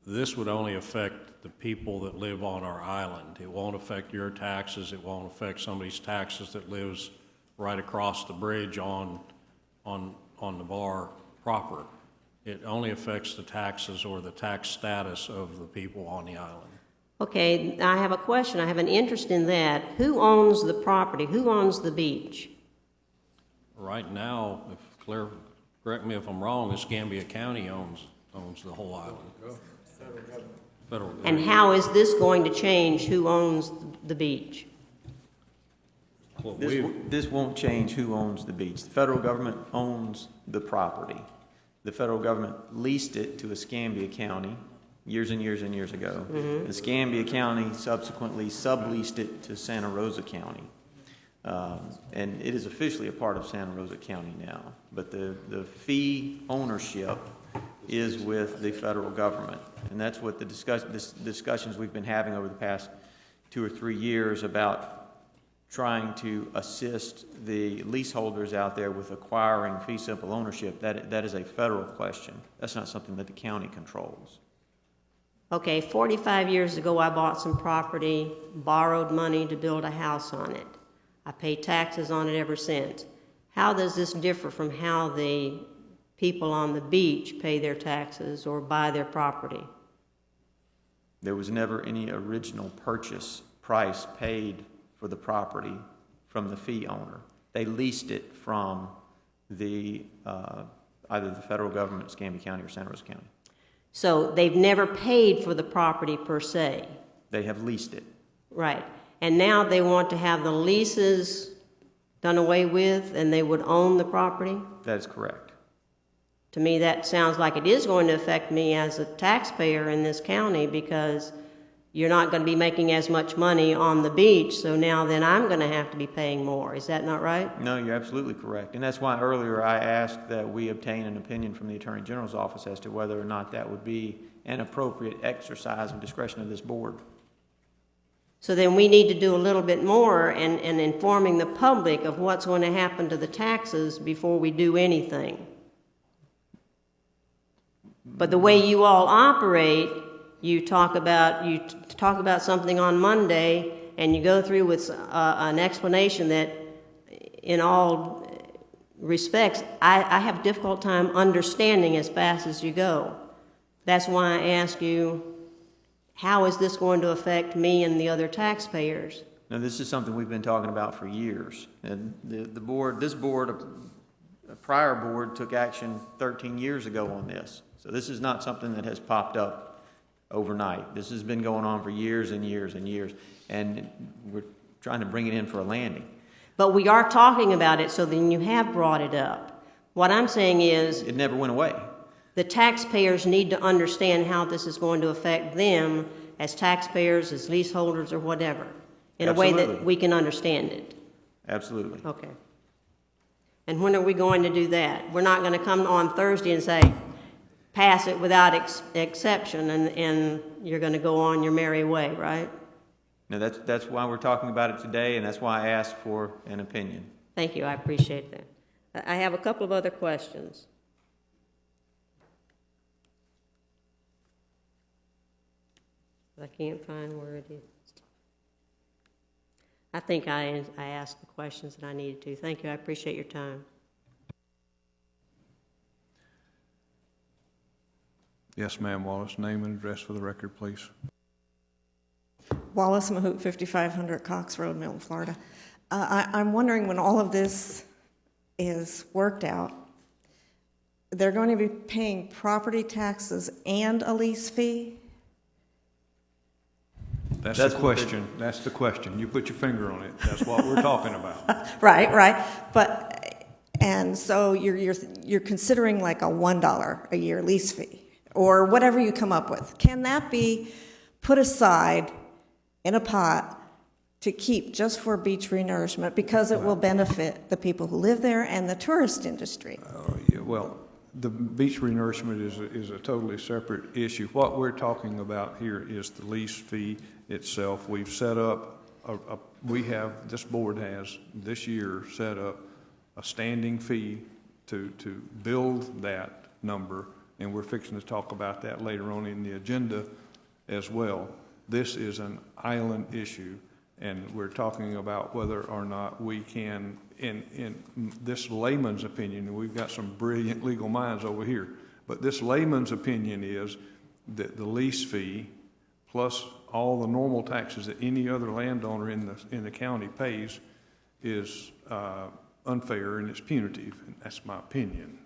this would only affect the people that live on our island. It won't affect your taxes. It won't affect somebody's taxes that lives right across the bridge on Navarre proper. It only affects the taxes or the tax status of the people on the island. Okay, I have a question. I have an interest in that. Who owns the property? Who owns the beach? Right now, correct me if I'm wrong, Escambia County owns the whole island. Federal government. And how is this going to change who owns the beach? Well, This won't change who owns the beach. The federal government owns the property. The federal government leased it to Escambia County years and years and years ago. Mm-hmm. Escambia County subsequently subleased it to Santa Rosa County. And it is officially a part of Santa Rosa County now. But the fee ownership is with the federal government. And that's what the discussions we've been having over the past 2 or 3 years about trying to assist the leaseholders out there with acquiring fee simple ownership. That is a federal question. That's not something that the county controls. Okay, 45 years ago, I bought some property, borrowed money to build a house on it. I paid taxes on it ever since. How does this differ from how the people on the beach pay their taxes or buy their property? There was never any original purchase price paid for the property from the fee owner. They leased it from the either the federal government, Escambia County, or Santa Rosa County. So they've never paid for the property per se? They have leased it. Right. And now they want to have the leases done away with and they would own the property? That is correct. To me, that sounds like it is going to affect me as a taxpayer in this county because you're not going to be making as much money on the beach, so now then I'm going to have to be paying more. Is that not right? No, you're absolutely correct. And that's why earlier I asked that we obtain an opinion from the Attorney General's office as to whether or not that would be an appropriate exercise of discretion of this board. So then we need to do a little bit more in informing the public of what's going to happen to the taxes before we do anything. But the way you all operate, you talk about something on Monday, and you go through with an explanation that, in all respects, I have a difficult time understanding as fast as you go. That's why I ask you, how is this going to affect me and the other taxpayers? Now, this is something we've been talking about for years. And the board, this board, a prior board took action 13 years ago on this. So this is not something that has popped up overnight. This has been going on for years and years and years. And we're trying to bring it in for a landing. But we are talking about it, so then you have brought it up. What I'm saying is, It never went away. the taxpayers need to understand how this is going to affect them as taxpayers, as leaseholders, or whatever, in a way that Absolutely. we can understand it. Absolutely. Okay. And when are we going to do that? We're not going to come on Thursday and say, pass it without exception, and you're going to go on your merry way, right? Now, that's why we're talking about it today, and that's why I asked for an opinion. Thank you, I appreciate that. I have a couple of other questions. I can't find where it is. I think I asked the questions that I needed to. Thank you, I appreciate your time. Yes, ma'am, Wallace. Name and address for the record, please. Wallace Mahout, 5500 Cox Road, Milton, Florida. I'm wondering, when all of this is worked out, they're going to be paying property taxes and a lease fee? That's That's the what question. That's the question. You put your finger on it. That's what we're talking about. Right. But, and so you're considering like a $1 a year lease fee, or whatever you come up with. Can that be put aside in a pot to keep just for beach renourishment, because it will benefit the people who live there and the tourist industry? Yeah, well, the beach renourishment is a totally separate issue. What we're talking about here is the lease fee itself. We've set up, this board has this year set up a standing fee to build that number, and we're fixing to talk about that later on in the agenda as well. This is an island issue, and we're talking about whether or not we can, in this layman's opinion, and we've got some brilliant legal minds over here, but this layman's opinion is that the lease fee plus all the normal taxes that any other landowner in the county pays is unfair and it's punitive, and that's my opinion.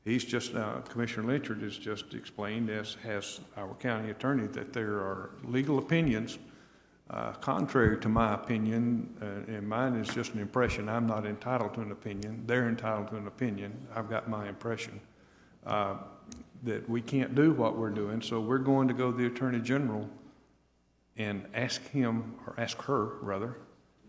He's just, Commissioner Lynchard has just explained, as has our county attorney, that there are legal opinions contrary to my opinion, and mine is just an impression. I'm not entitled to an opinion. They're entitled to an opinion. I've got my impression that we can't do what we're doing, so we're going to go to the Attorney General and ask him, or ask her, rather,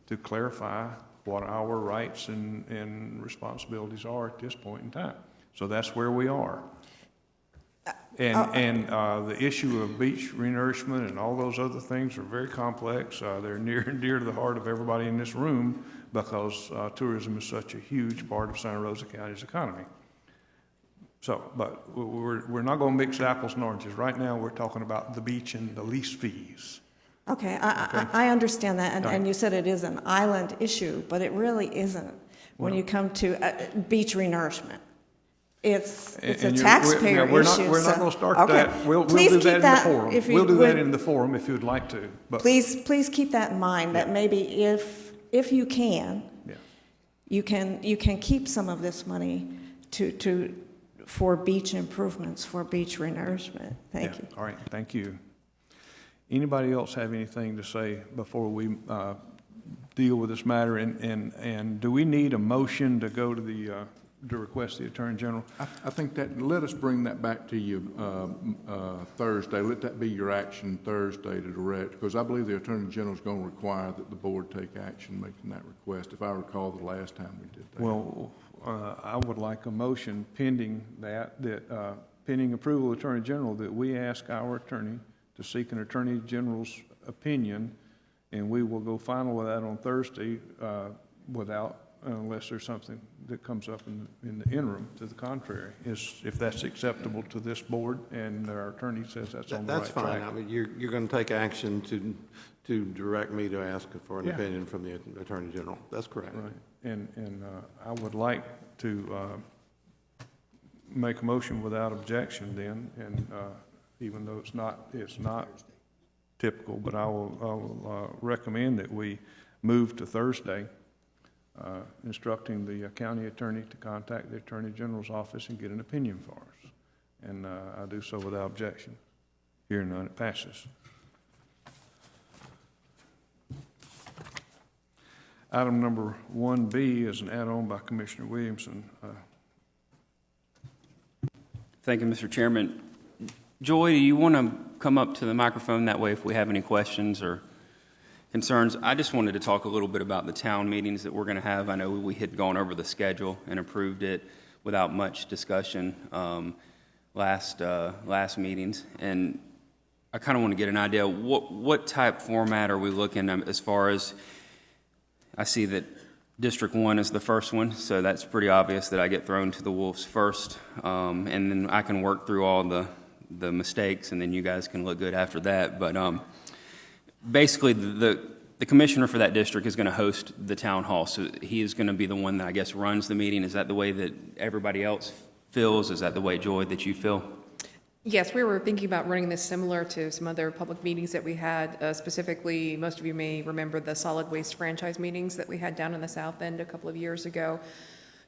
to clarify what our rights and responsibilities are at this point in time. So that's where we are. And the issue of beach renourishment and all those other things are very complex. They're near and dear to the heart of everybody in this room, because tourism is such a huge part of Santa Rosa County's economy. So, but we're not going to mix apples and oranges. Right now, we're talking about the beach and the lease fees. Okay, I understand that, and you said it is an island issue, but it really isn't when you come to beach renourishment. It's a taxpayer issue. We're not going to start okay. that. We'll do that in the forum. We'll do that in the forum if you'd like to. But please keep that in mind, that maybe if you can, you can keep some of this money for beach improvements, for beach renourishment. Thank you. All right, thank you. Anybody else have anything to say before we deal with this matter? And do we need a motion to go to to request the Attorney General? I think that, let us bring that back to you Thursday. Let that be your action Thursday to direct, because I believe the Attorney General is going to require that the board take action making that request, if I recall the last time we did that. Well, I would like a motion pending pending approval of the Attorney General, that we ask our attorney to seek an Attorney General's opinion, and we will go final with that on Thursday without unless there's something that comes up in the interim to the contrary, is if that's acceptable to this board and our attorney says that's on the right That's track. fine. I mean, you're going to take action to direct me to ask for an Yeah. opinion from the Attorney General. That's correct. Right, and I would like to make a motion without objection then, and even though it's not typical, but I will recommend that we move to Thursday, instructing the county attorney to contact the Attorney General's office and get an opinion for us. And I do so without objection. Hearing none, it passes. Item number 1B is an add-on by Commissioner Williamson. Thank you, Mr. Chairman. Joy, do you want to come up to the microphone? That way, if we have any questions or concerns. I just wanted to talk a little bit about the town meetings that we're going to have. I know we had gone over the schedule and approved it without much discussion last meetings. And I kind of want to get an idea, what type format are we looking at as far as, I see that District 1 is the first one, so that's pretty obvious that I get thrown to the wolves first. And then I can work through all the mistakes, and then you guys can look good after that. But basically, the commissioner for that district is going to host the town hall, so he is going to be the one that I guess runs the meeting. Is that the way that everybody else feels? Is that the way, Joy, that you feel? Yes, we were thinking about running this similar to some other public meetings that we had. Specifically, most of you may remember the solid waste franchise meetings that we had down in the South End a couple of years ago,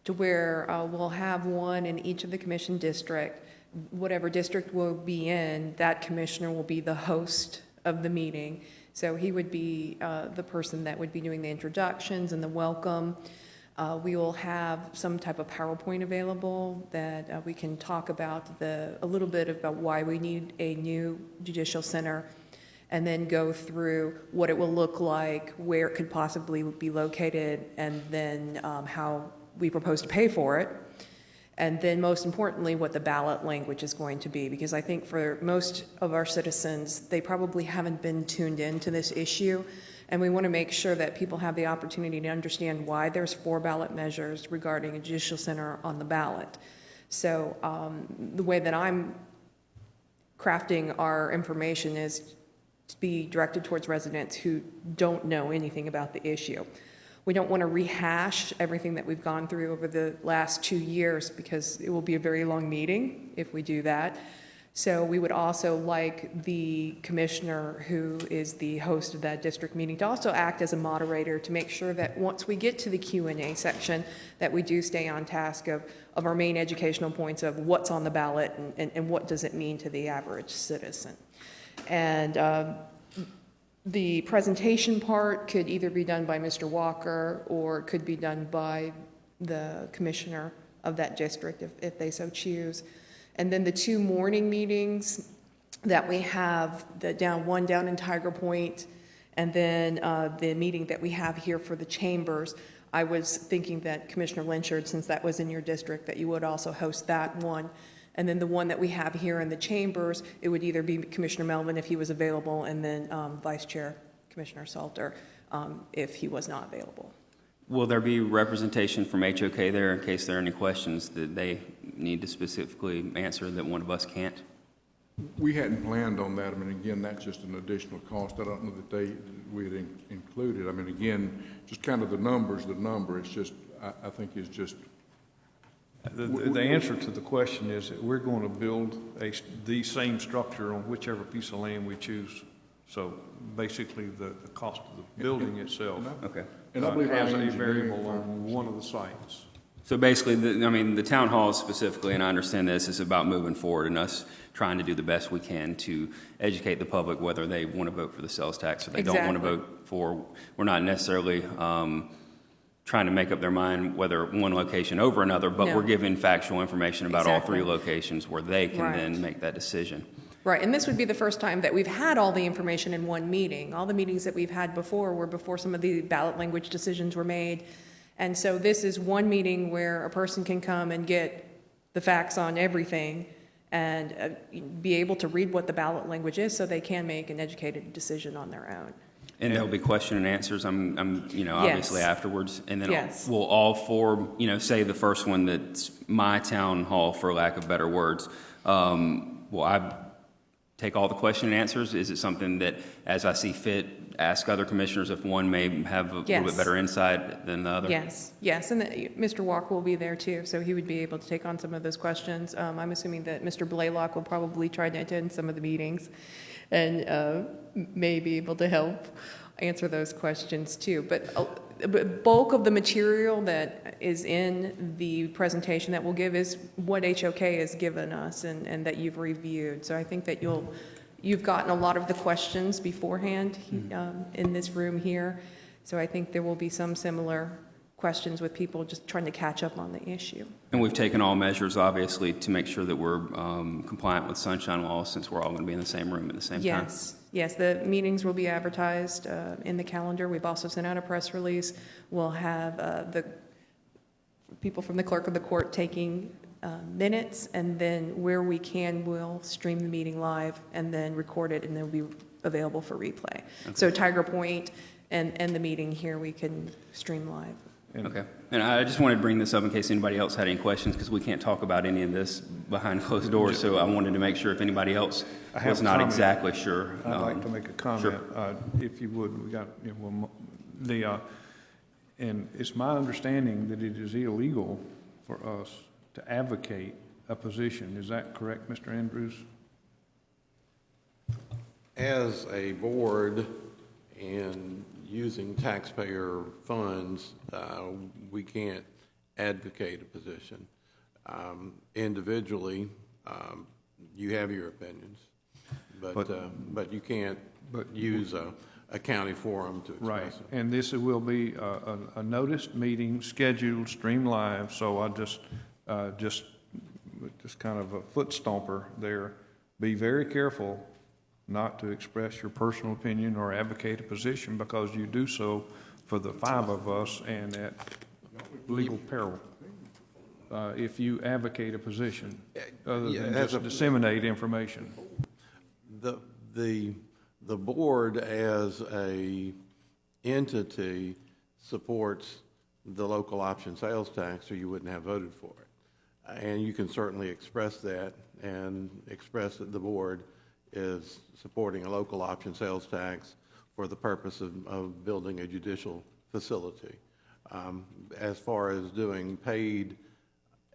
to where we'll have one in each of the commission district. Whatever district we'll be in, that commissioner will be the host of the meeting. So he would be the person that would be doing the introductions and the welcome. We will have some type of PowerPoint available that we can talk about a little bit about why we need a new judicial center, and then go through what it will look like, where it could possibly be located, and then how we propose to pay for it. And then most importantly, what the ballot language is going to be, because I think for most of our citizens, they probably haven't been tuned into this issue. And we want to make sure that people have the opportunity to understand why there's 4 ballot measures regarding a judicial center on the ballot. So the way that I'm crafting our information is to be directed towards residents who don't know anything about the issue. We don't want to rehash everything that we've gone through over the last 2 years, because it will be a very long meeting if we do that. So we would also like the commissioner, who is the host of that district meeting, to also act as a moderator to make sure that once we get to the Q&A section, that we do stay on task of our main educational points of what's on the ballot and what does it mean to the average citizen. And the presentation part could either be done by Mr. Walker, or it could be done by the commissioner of that district if they so choose. And then the 2 morning meetings that we have, one down in Tiger Point, and then the meeting that we have here for the chambers, I was thinking that Commissioner Lynchard, since that was in your district, that you would also host that one. And then the one that we have here in the chambers, it would either be Commissioner Melvin if he was available, and then Vice Chair Commissioner Salter if he was not available. Will there be representation from HOK there in case there are any questions that they need to specifically answer that one of us can't? We hadn't planned on that. I mean, again, that's just an additional cost. I don't know that we had included. I mean, again, just kind of the number. It's just, I think is just. The answer to the question is that we're going to build the same structure on whichever piece of land we choose. So basically, the cost of the building itself has a variable on one of the sites. So basically, the town hall specifically, and I understand this, is about moving forward and us trying to do the best we can to educate the public whether they want to vote for the sales tax or they don't want to vote for. We're not necessarily trying to make up their mind whether one location over another, but we're giving factual information about all 3 locations where they can then make that decision. Right, and this would be the first time that we've had all the information in one meeting. All the meetings that we've had before were before some of the ballot language decisions were made. And so this is one meeting where a person can come and get the facts on everything and be able to read what the ballot language is so they can make an educated decision on their own. And there'll be question and answers, obviously Yes. afterwards. And then Yes. we'll all four, say the first one that's my town hall, for lack of better words. Will I take all the question and answers? Is it something that, as I see fit, ask other commissioners if one may have a little Yes. bit better insight than the other? Yes, yes, and Mr. Walker will be there too, so he would be able to take on some of those questions. I'm assuming that Mr. Blaylock will probably try to attend some of the meetings and may be able to help answer those questions too. But bulk of the material that is in the presentation that we'll give is what HOK has given us and that you've reviewed. So I think that you've gotten a lot of the questions beforehand in this room here. So I think there will be some similar questions with people just trying to catch up on the issue. And we've taken all measures, obviously, to make sure that we're compliant with sunshine law, since we're all going to be in the same room at the same time. Yes, the meetings will be advertised in the calendar. We've also sent out a press release. We'll have the people from the clerk of the court taking minutes, and then where we can, we'll stream the meeting live and then record it, and they'll be available for replay. So Tiger Point and the meeting here, we can stream live. Okay. And I just wanted to bring this up in case anybody else had any questions, because we can't talk about any of this behind closed doors, so I wanted to make sure if anybody else was not exactly sure. I'd like to make a comment, Sure. if you would. We got, and it's my understanding that it is illegal for us to advocate a position. Is that correct, Mr. Andrews? As a board and using taxpayer funds, we can't advocate a position. Individually, you have your opinions, but you can't use a county forum to express Right, it. and this will be a noticed meeting, scheduled, streamed live, so I just kind of a foot stomper there. Be very careful not to express your personal opinion or advocate a position, because you do so for the five of us and at legal peril. If you advocate a position, other than just disseminate information. The board as a entity supports the local option sales tax, or you wouldn't have voted for it. And you can certainly express that and express that the board is supporting a local option sales tax for the purpose of building a judicial facility. As far as doing paid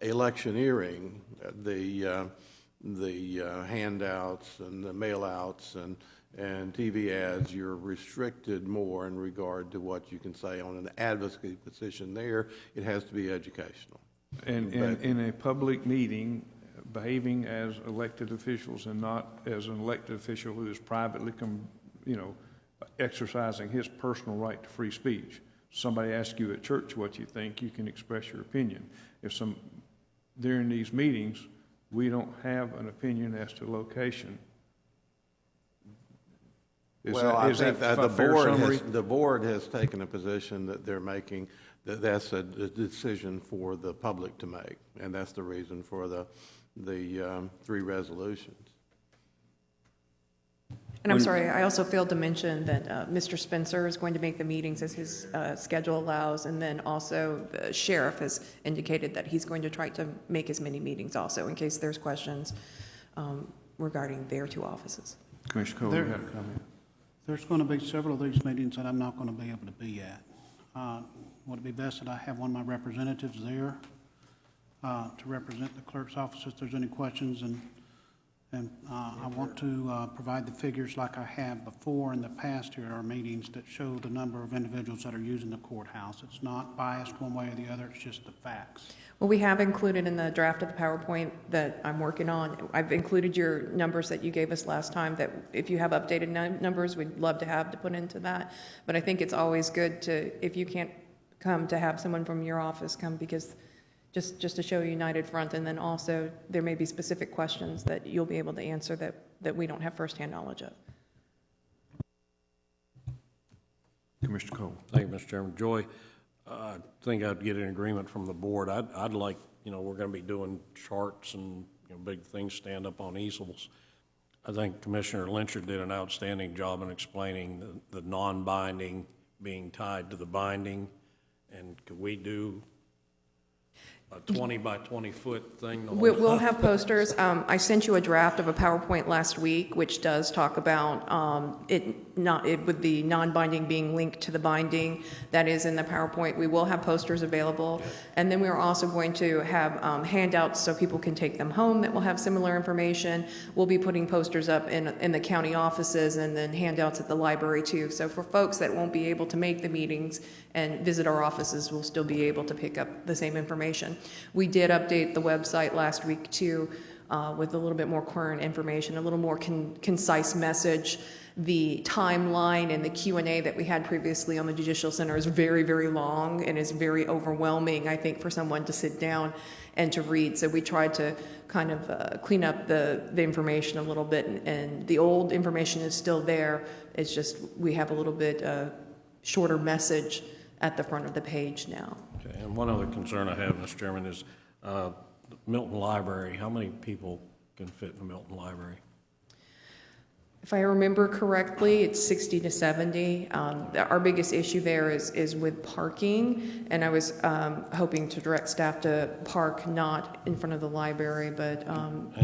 electioneering, the handouts and the mail-outs and TV ads, you're restricted more in regard to what you can say on an advocacy position there. It has to be educational. And in a public meeting, behaving as elected officials and not as an elected official who is privately, exercising his personal right to free speech. Somebody asks you at church what you think, you can express your opinion. During these meetings, we don't have an opinion as to location. I think that the board has taken a position that they're making, that's a decision for the public to make, and that's the reason for the three resolutions. And I'm sorry, I also failed to mention that Mr. Spencer is going to make the meetings as his schedule allows, and then also the sheriff has indicated that he's going to try to make as many meetings also, in case there's questions regarding their two offices. Commissioner Cole, you had a comment? There's going to be several of these meetings that I'm not going to be able to be at. Would it be best that I have one of my representatives there to represent the clerk's office if there's any questions? And I want to provide the figures like I have before in the past here at our meetings that show the number of individuals that are using the courthouse. It's not biased one way or the other, it's just the facts. Well, we have included in the draft of the PowerPoint that I'm working on, I've included your numbers that you gave us last time, that if you have updated numbers, we'd love to have to put into that. But I think it's always good to, if you can't come, to have someone from your office come, because just to show a united front, and then also there may be specific questions that you'll be able to answer that we don't have firsthand knowledge of. Commissioner Cole. Thank you, Mr. Chairman. Joy, I think I'd get an agreement from the board. I'd like, we're going to be doing charts and big things stand up on easels. I think Commissioner Lyncher did an outstanding job in explaining the non-binding being tied to the binding. And could we do a 20 by 20 foot thing? We'll have posters. I sent you a draft of a PowerPoint last week, which does talk about it with the non-binding being linked to the binding. That is in the PowerPoint. We will have posters available. And then we're also going to have handouts so people can take them home that will have similar information. We'll be putting posters up in the county offices and then handouts at the library too. So for folks that won't be able to make the meetings and visit our offices, will still be able to pick up the same information. We did update the website last week too, with a little bit more current information, a little more concise message. The timeline and the Q&A that we had previously on the Judicial Center is very, very long and is very overwhelming, I think, for someone to sit down and to read. So we tried to kind of clean up the information a little bit, and the old information is still there. It's just we have a little bit shorter message at the front of the page now. Okay, and one other concern I have, Mr. Chairman, is the Milton Library. How many people can fit in the Milton Library? If I remember correctly, it's 60 to 70. Our biggest issue there is with parking, and I was hoping to direct staff to park not in front of the library, but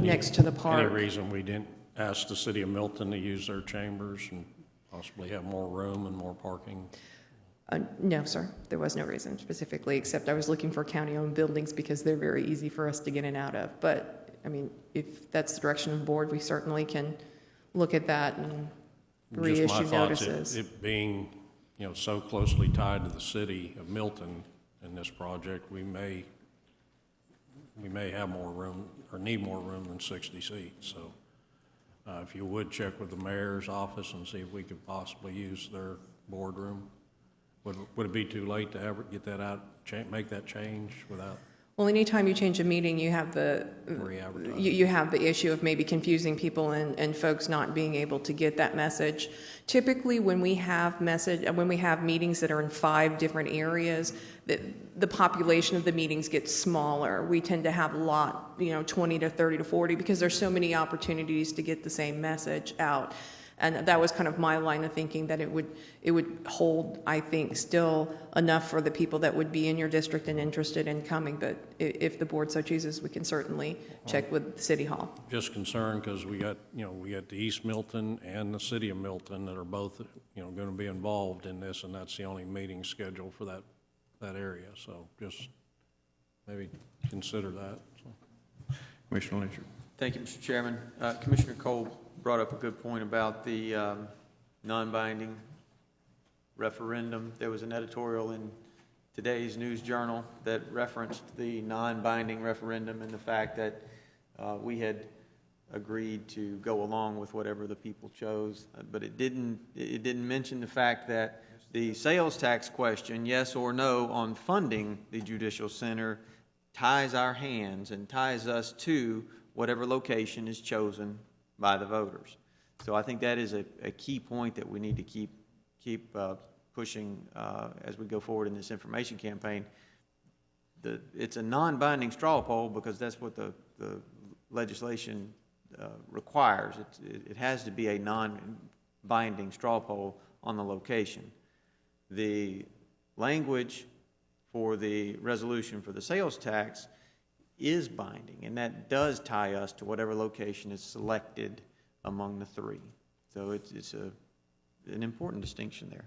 next to the park. Any reason we didn't ask the city of Milton to use their chambers and possibly have more room and more parking? No, sir. There was no reason specifically, except I was looking for county-owned buildings because they're very easy for us to get in and out of. But, I mean, if that's the direction of the board, we certainly can look at that and reissue notices. It being, so closely tied to the city of Milton in this project, we may have more room or need more room than 60 seats. So if you would check with the mayor's office and see if we could possibly use their boardroom. Would it be too late to ever get that out, make that change without? Well, anytime you change a meeting, you have you have the issue of maybe confusing people and folks not being able to get that message. Typically, when we have meetings that are in 5 different areas, the population of the meetings gets smaller. We tend to have a lot, 20 to 30 to 40, because there's so many opportunities to get the same message out. And that was kind of my line of thinking, that it would hold, I think, still enough for the people that would be in your district and interested in coming. But if the board so chooses, we can certainly check with City Hall. Just concerned because we got the East Milton and the city of Milton that are both, going to be involved in this, and that's the only meeting scheduled for that area. So just maybe consider that. So. Commissioner Lyncher. Thank you, Mr. Chairman. Commissioner Cole brought up a good point about the non-binding referendum. There was an editorial in today's News Journal that referenced the non-binding referendum and the fact that we had agreed to go along with whatever the people chose, but it didn't mention the fact that the sales tax question, yes or no, on funding the Judicial Center ties our hands and ties us to whatever location is chosen by the voters. So I think that is a key point that we need to keep pushing as we go forward in this information campaign. It's a non-binding straw poll because that's what the legislation requires. It has to be a non-binding straw poll on the location. The language for the resolution for the sales tax is binding, and that does tie us to whatever location is selected among the 3. So it's an important distinction there.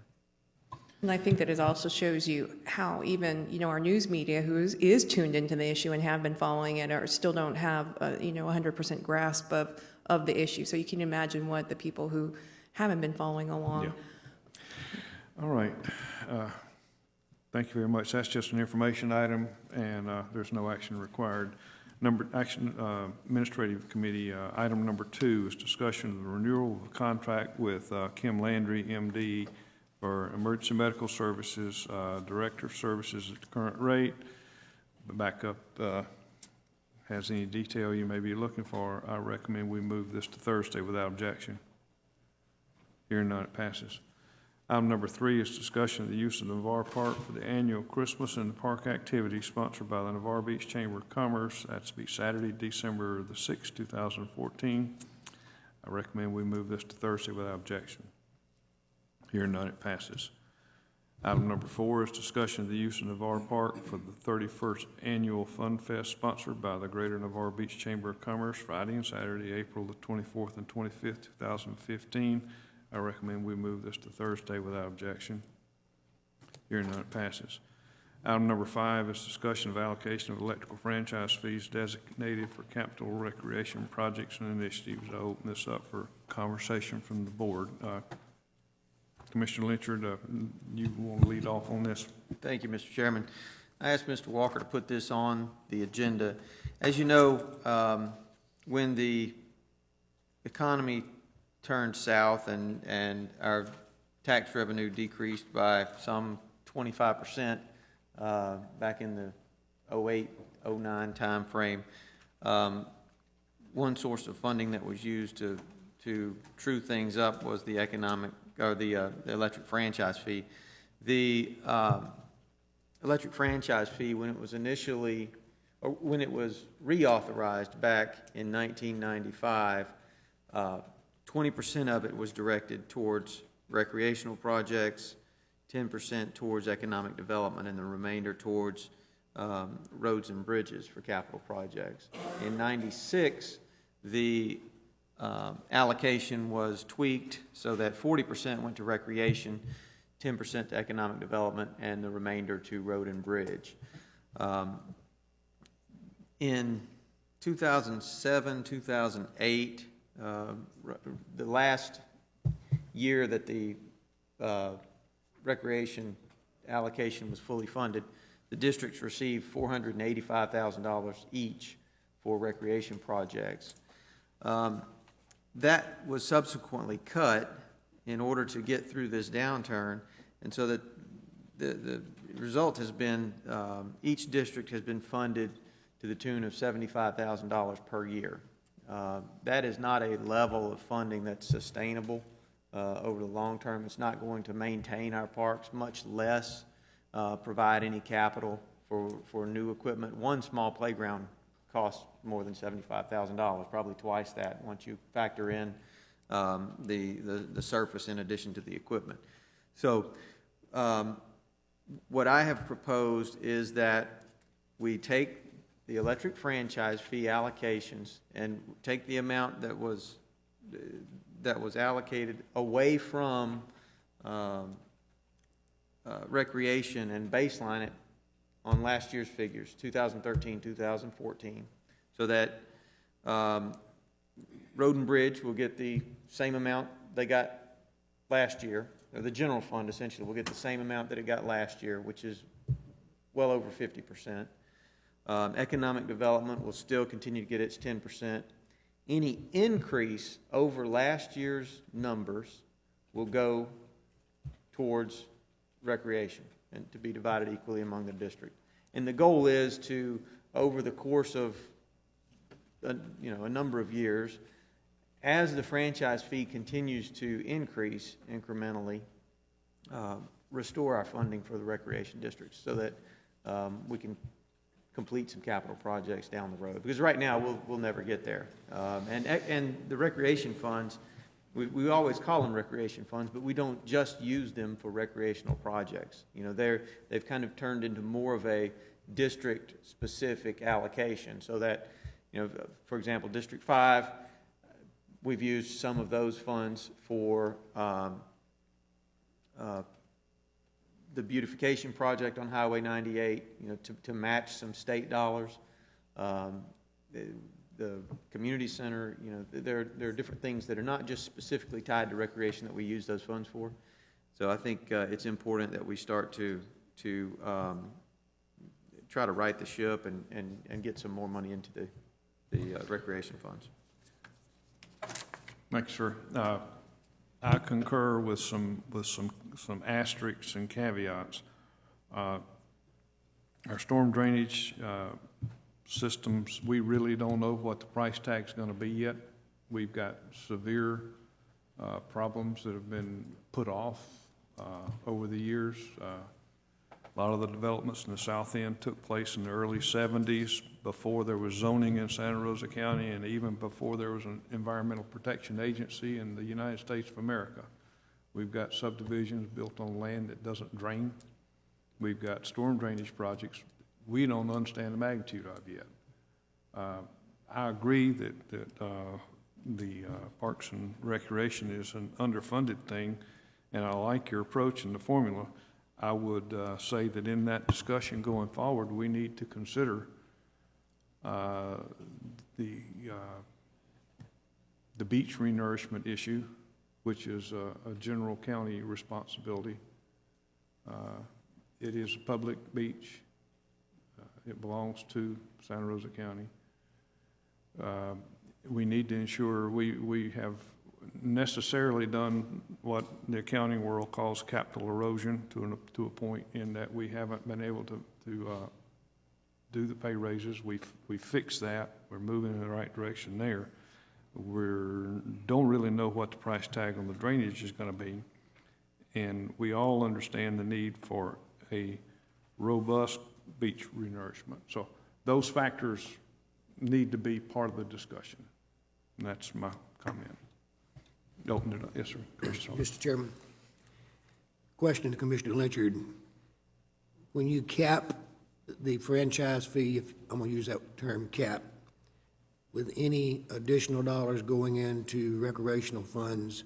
And I think that it also shows you how even, our news media, who is tuned into the issue and have been following it, or still don't have, 100% grasp of the issue. So you can imagine what the people who haven't been following along. Yeah. All right. Thank you very much. That's just an information item, and there's no action required. Administrative Committee, item number 2 is discussion of the renewal of the contract with Kim Landry, MD, for Emergency Medical Services, Director of Services at the current rate. The backup has any detail you may be looking for. I recommend we move this to Thursday without objection. Hearing none, it passes. Item number 3 is discussion of the use of the Navarre Park for the annual Christmas in the Park activity sponsored by the Navarre Beach Chamber of Commerce. That's to be Saturday, December the 6th, 2014. I recommend we move this to Thursday without objection. Hearing none, it passes. Item number 4 is discussion of the use of Navarre Park for the 31st Annual Fun Fest sponsored by the Greater Navarre Beach Chamber of Commerce, Friday and Saturday, April the 24th and 25th, 2015. I recommend we move this to Thursday without objection. Hearing none, it passes. Item number 5 is discussion of allocation of electrical franchise fees designated for capital recreation projects and initiatives. I open this up for conversation from the board. Commissioner Lynchard, you want to lead off on this? Thank you, Mr. Chairman. I asked Mr. Walker to put this on the agenda. As you know, when the economy turned south and our tax revenue decreased by some 25% back in the 08, 09 time frame, one source of funding that was used to true things up was the electric franchise fee. The electric franchise fee, when it was reauthorized back in 1995, 20% of it was directed towards recreational projects, 10% towards economic development, and the remainder towards roads and bridges for capital projects. In '96, the allocation was tweaked so that 40% went to recreation, 10% to economic development, and the remainder to road and bridge. In 2007, 2008, the last year that the recreation allocation was fully funded, the districts received $485,000 each for recreation projects. That was subsequently cut in order to get through this downturn, and so that the result has been each district has been funded to the tune of $75,000 per year. That is not a level of funding that's sustainable over the long term. It's not going to maintain our parks, much less provide any capital for new equipment. One small playground costs more than $75,000, probably twice that once you factor in the surface in addition to the equipment. So what I have proposed is that we take the electric franchise fee allocations and take the amount that was allocated away from recreation and baseline it on last year's figures, 2013, 2014, so that Road and Bridge will get the same amount they got last year, or the general fund essentially will get the same amount that it got last year, which is well over 50%. Economic development will still continue to get its 10%. Any increase over last year's numbers will go towards recreation and to be divided equally among the district. And the goal is to, over the course of a number of years, as the franchise fee continues to increase incrementally, restore our funding for the recreation districts so that we can complete some capital projects down the road. Because right now we'll never get there. And the recreation funds, we always call them recreation funds, but we don't just use them for recreational projects. They've kind of turned into more of a district-specific allocation, so that, for example, District 5, we've used some of those funds for the beautification project on Highway 98, to match some state dollars. The community center, there are different things that are not just specifically tied to recreation that we use those funds for. So I think it's important that we start to try to right the ship and get some more money into the recreation funds. Thanks, sir. I concur with some asterisks and caveats. Our storm drainage systems, we really don't know what the price tag's going to be yet. We've got severe problems that have been put off over the years. A lot of the developments in the south end took place in the early 70s, before there was zoning in Santa Rosa County, and even before there was an environmental protection agency in the United States of America. We've got subdivisions built on land that doesn't drain. We've got storm drainage projects we don't understand the magnitude of yet. I agree that the Parks and Recreation is an underfunded thing, and I like your approach and the formula. I would say that in that discussion going forward, we need to consider the beach renourishment issue, which is a general county responsibility. It is a public beach. It belongs to Santa Rosa County. We need to ensure we have necessarily done what the accounting world calls capital erosion to a point, in that we haven't been able to do the pay raises. We fixed that. We're moving in the right direction there. We don't really know what the price tag on the drainage is going to be, and we all understand the need for a robust beach renourishment. So those factors need to be part of the discussion, and that's my comment. Open it up. Yes, sir. Mr. Chairman, question to Commissioner Lynchard. When you cap the franchise fee, if I'm going to use that term, cap, with any additional dollars going into recreational funds,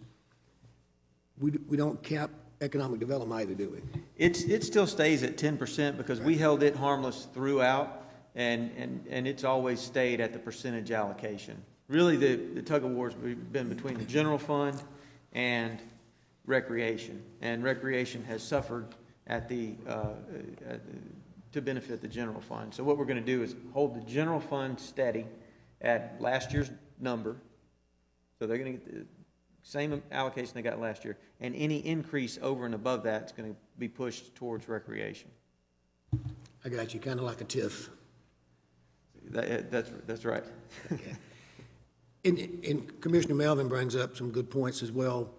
we don't cap economic development either, do we? It still stays at 10% because we held it harmless throughout, and it's always stayed at the percentage allocation. Really, the tug of war's been between the general fund and recreation, and recreation has suffered to benefit the general fund. So what we're going to do is hold the general fund steady at last year's number. So they're going to get the same allocation they got last year, and any increase over and above that is going to be pushed towards recreation. I got you, kind of like a TIF. That's right. Okay. And Commissioner Melvin brings up some good points as well.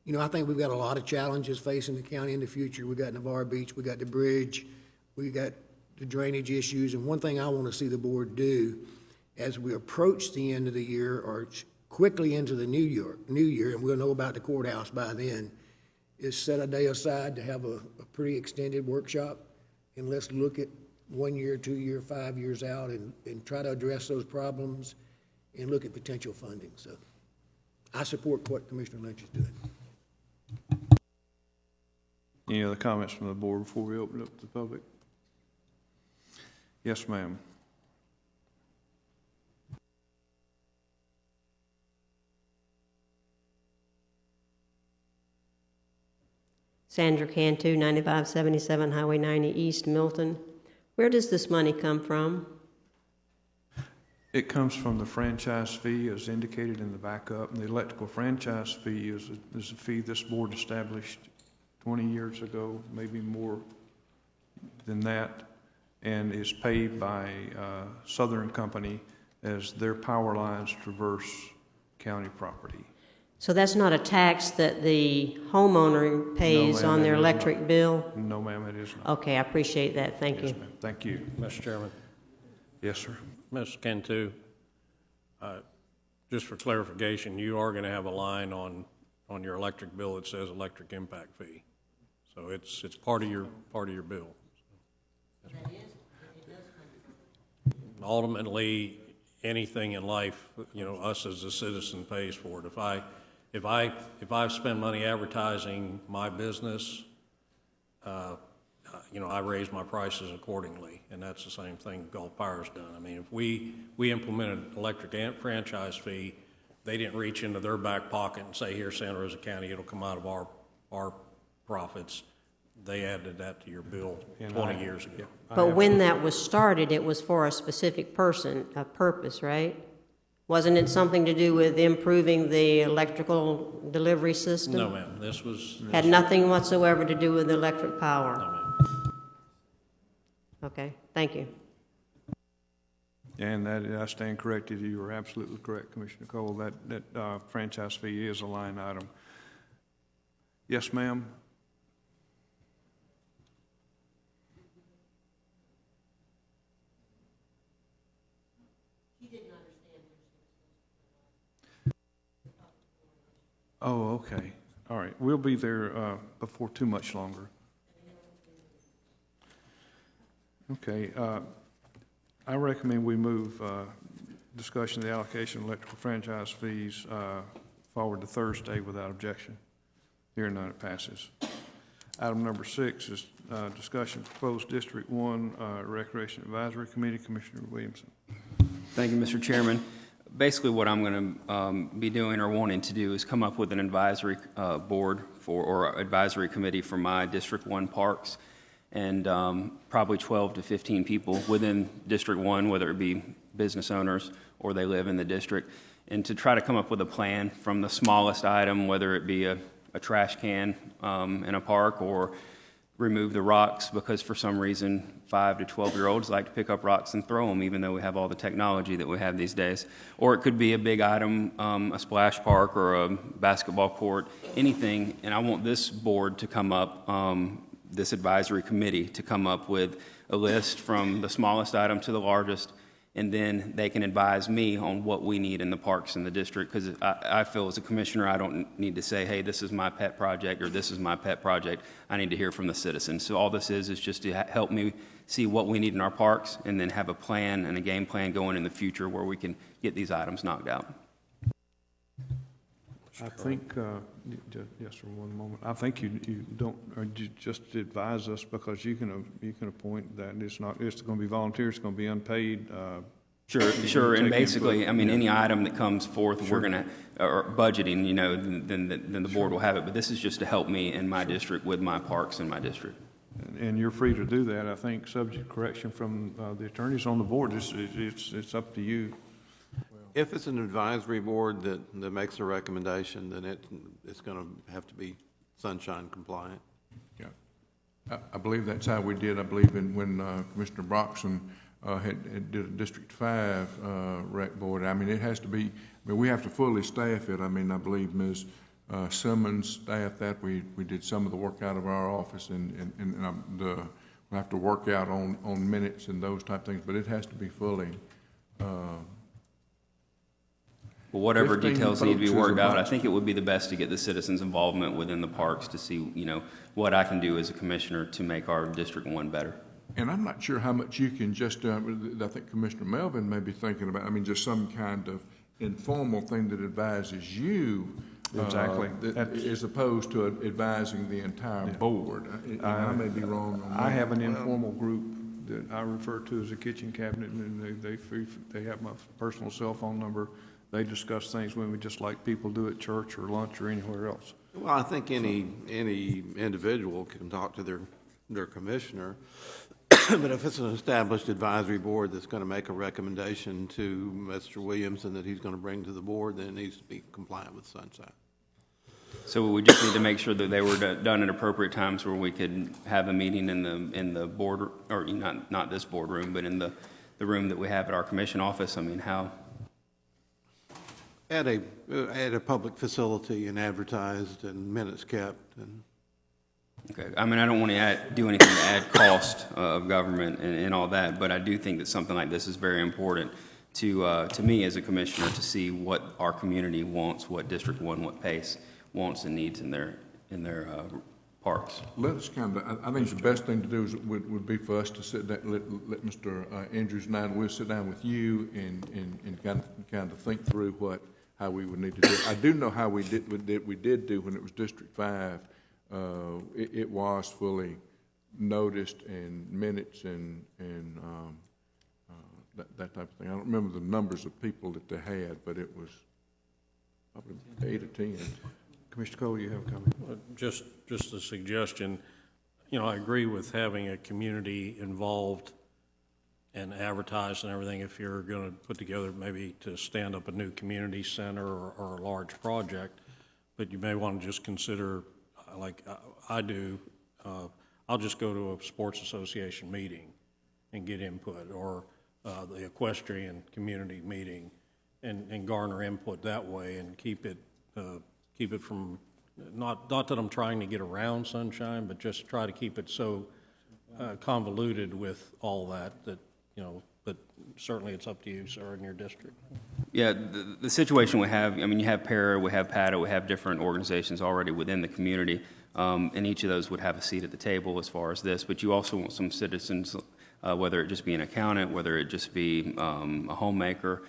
You know, I think we've got a lot of challenges facing the county in the future. We got Navarre Beach, we got the bridge, we got the drainage issues, and one thing I want to see the board do as we approach the end of the year, or quickly into the new year, and we'll know about the courthouse by then, is set a day aside to have a pretty extended workshop, and let's look at 1 year, 2 year, 5 years out, and try to address those problems and look at potential funding. So I support what Commissioner Lynch is doing. Any other comments from the board before we open it up to the public? Yes, ma'am. Sandra Cantu, 9577 Highway 90 East, Milton. Where does this money come from? It comes from the franchise fee as indicated in the backup. And the electrical franchise fee is a fee this board established 20 years ago, maybe more than that, and is paid by Southern Company as their power lines traverse county property. So that's not a tax that the homeowner pays on their electric bill? No, ma'am, it is not. Okay, I appreciate that. Thank you. Yes, ma'am. Thank you. Mr. Chairman. Yes, sir. Mr. Cantu, just for clarification, you are going to have a line on your electric bill that says electric impact fee. So it's part of your bill. Ultimately, anything in life, you know, us as a citizen pays for it. If I spend money advertising my business, you know, I raise my prices accordingly, and that's the same thing Gulf Power's done. I mean, if we implemented electric franchise fee, they didn't reach into their back pocket and say, here, Santa Rosa County, it'll come out of our profits. They added that to your bill 20 years ago. But when that was started, it was for a specific purpose, right? Wasn't it something to do with improving the electrical delivery system? No, ma'am. This had nothing whatsoever to do with electric power? No, ma'am. Okay, thank you. And that, I stand corrected. You are absolutely correct, Commissioner Cole. That franchise fee is a line item. Yes, ma'am. Oh, okay. All right. We'll be there before too much longer. Okay. I recommend we move discussion of the allocation of electrical franchise fees forward to Thursday without objection. Hearing none, it passes. Item number 6 is discussion proposed District 1 Recreation Advisory Committee. Commissioner Williamson. Thank you, Mr. Chairman. Basically, what I'm going to be doing or wanting to do is come up with an advisory board or advisory committee for my District 1 parks, and probably 12 to 15 people within District 1, whether it be business owners or they live in the district, and to try to come up with a plan from the smallest item, whether it be a trash can in a park, or remove the rocks, because for some reason 5 to 12-year-olds like to pick up rocks and throw them, even though we have all the technology that we have these days. Or it could be a big item, a splash park or a basketball court, anything. And I want this board to come up, this advisory committee, to come up with a list from the smallest item to the largest, and then they can advise me on what we need in the parks in the district, because I feel as a commissioner I don't need to say, hey, this is my pet project or this is my pet project. I need to hear from the citizens. So all this is just to help me see what we need in our parks, and then have a plan and a game plan going in the future where we can get these items knocked out. I think, yes, for one moment. I think you don't, or you just advise us, because you can appoint that it's going to be volunteer, it's going to be unpaid. Sure, and basically, I mean, any item that comes forth, we're going to, or budgeting, you know, then the board will have it. But this is just to help me in my district with my parks in my district. And you're free to do that. I think, subject to correction from the attorneys on the board, it's up to you. If it's an advisory board that makes a recommendation, then it's going to have to be sunshine compliant. Yeah. I believe that's how we did, I believe, when Commissioner Broxson had did a District 5 rec board. I mean, it has to be, I mean, we have to fully staff it. I mean, I believe Ms. Simmons staffed that. We did some of the work out of our office, and we have to work out on minutes and those type things, but it has to be fully. Well, whatever details need to be worked out, I think it would be the best to get the citizens' involvement within the parks to see, you know, what I can do as a commissioner to make our District 1 better. And I'm not sure how much you can just, I think Commissioner Melvin may be thinking about, I mean, just some kind of informal thing that advises you. Exactly. As opposed to advising the entire board. I may be wrong on that. I have an informal group that I refer to as a kitchen cabinet, and they have my personal cell phone number. They discuss things with me just like people do at church or lunch or anywhere else. Well, I think any individual can talk to their commissioner, but if it's an established advisory board that's going to make a recommendation to Mr. Williamson that he's going to bring to the board, then it needs to be compliant with sunshine. So we just need to make sure that they were done at appropriate times where we could have a meeting in the board, or not this boardroom, but in the room that we have at our commission office. I mean, how? At a public facility and advertised and minutes kept. And Okay. I mean, I don't want to do anything to add cost of government and all that, but I do think that something like this is very important to me as a commissioner, to see what our community wants, what District 1, what PACE wants and needs in their parks. Let us I think the best thing to do would be for us to sit down, let Mr. Andrews and I, we'll sit down with you and kind of think through how we would need to do it. I do know how we did do when it was District 5. It was fully noticed and minutes and that type of thing. I don't remember the numbers of people that they had, but it was probably 8 or 10. Commissioner Cole, you have a comment? Just a suggestion. You know, I agree with having a community involved and advertised and everything if you're going to put together maybe to stand up a new community center or a large project. But you may want to just consider, like I do, I'll just go to a sports association meeting and get input, or the equestrian community meeting, and garner input that way, and keep it from, not that I'm trying to get around sunshine, but just try to keep it so convoluted with all that, you know, but certainly it's up to you, sir, in your district. Yeah, the situation we have, I mean, you have PARA, we have PATA, we have different organizations already within the community, and each of those would have a seat at the table as far as this, but you also want some citizens, whether it just be an accountant, whether it just be a homemaker,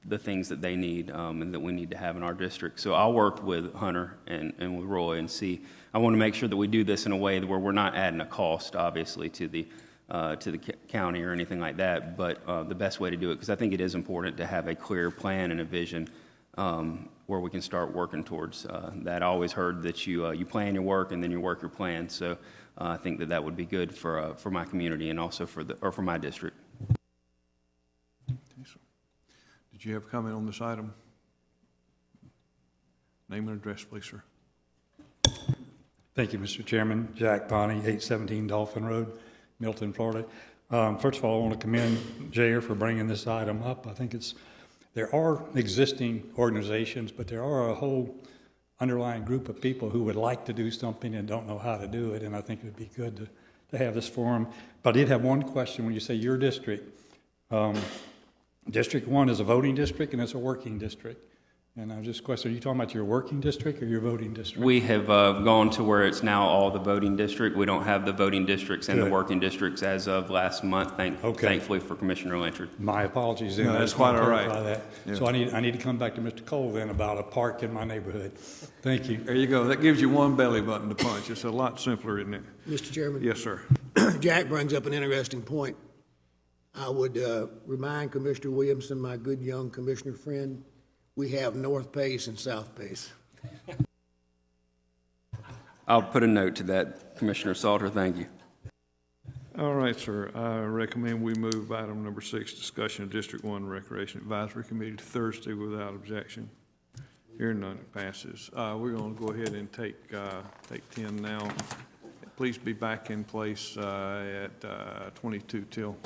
the things that they need and that we need to have in our district. So I'll work with Hunter and with Roy and see. I want to make sure that we do this in a way where we're not adding a cost, obviously, to the county or anything like that, but the best way to do it, because I think it is important to have a clear plan and a vision where we can start working towards that. I always heard that you plan your work and then you work your plan, so I think that would be good for my community and also for my district. Did you have a comment on this item? Name and address, please, sir. Thank you, Mr. Chairman. Jack Bonney, 817 Dolphin Road, Milton, Florida. First of all, I want to commend Jair for bringing this item up. I think there are existing organizations, but there are a whole underlying group of people who would like to do something and don't know how to do it, and I think it would be good to have this forum. But I did have one question. When you say your district, District 1 is a voting district and it's a working district. And I just question, are you talking about your working district or your voting district? We have gone to where it's now all the voting district. We don't have the voting districts and the working districts as of last month, thankfully for Commissioner Lynchard. My apologies. Then. No, that's quite all right. Yeah. So I need to come back to Mr. Cole then about a park in my neighborhood. Thank you. There you go. That gives you one belly button to punch. It's a lot simpler, isn't it? Mr. Chairman? Yes, sir. Jack brings up an interesting point. I would remind Commissioner Williamson, my good young commissioner friend, we have North Pace and South Pace. I'll put a note to that, Commissioner Salter. Thank you. All right, sir. I recommend we move item number 6, discussion of District 1 Recreation Advisory Committee, to Thursday without objection. Hearing none, it passes. We're going to go ahead and take 10 now. Please be back in place at 22 till.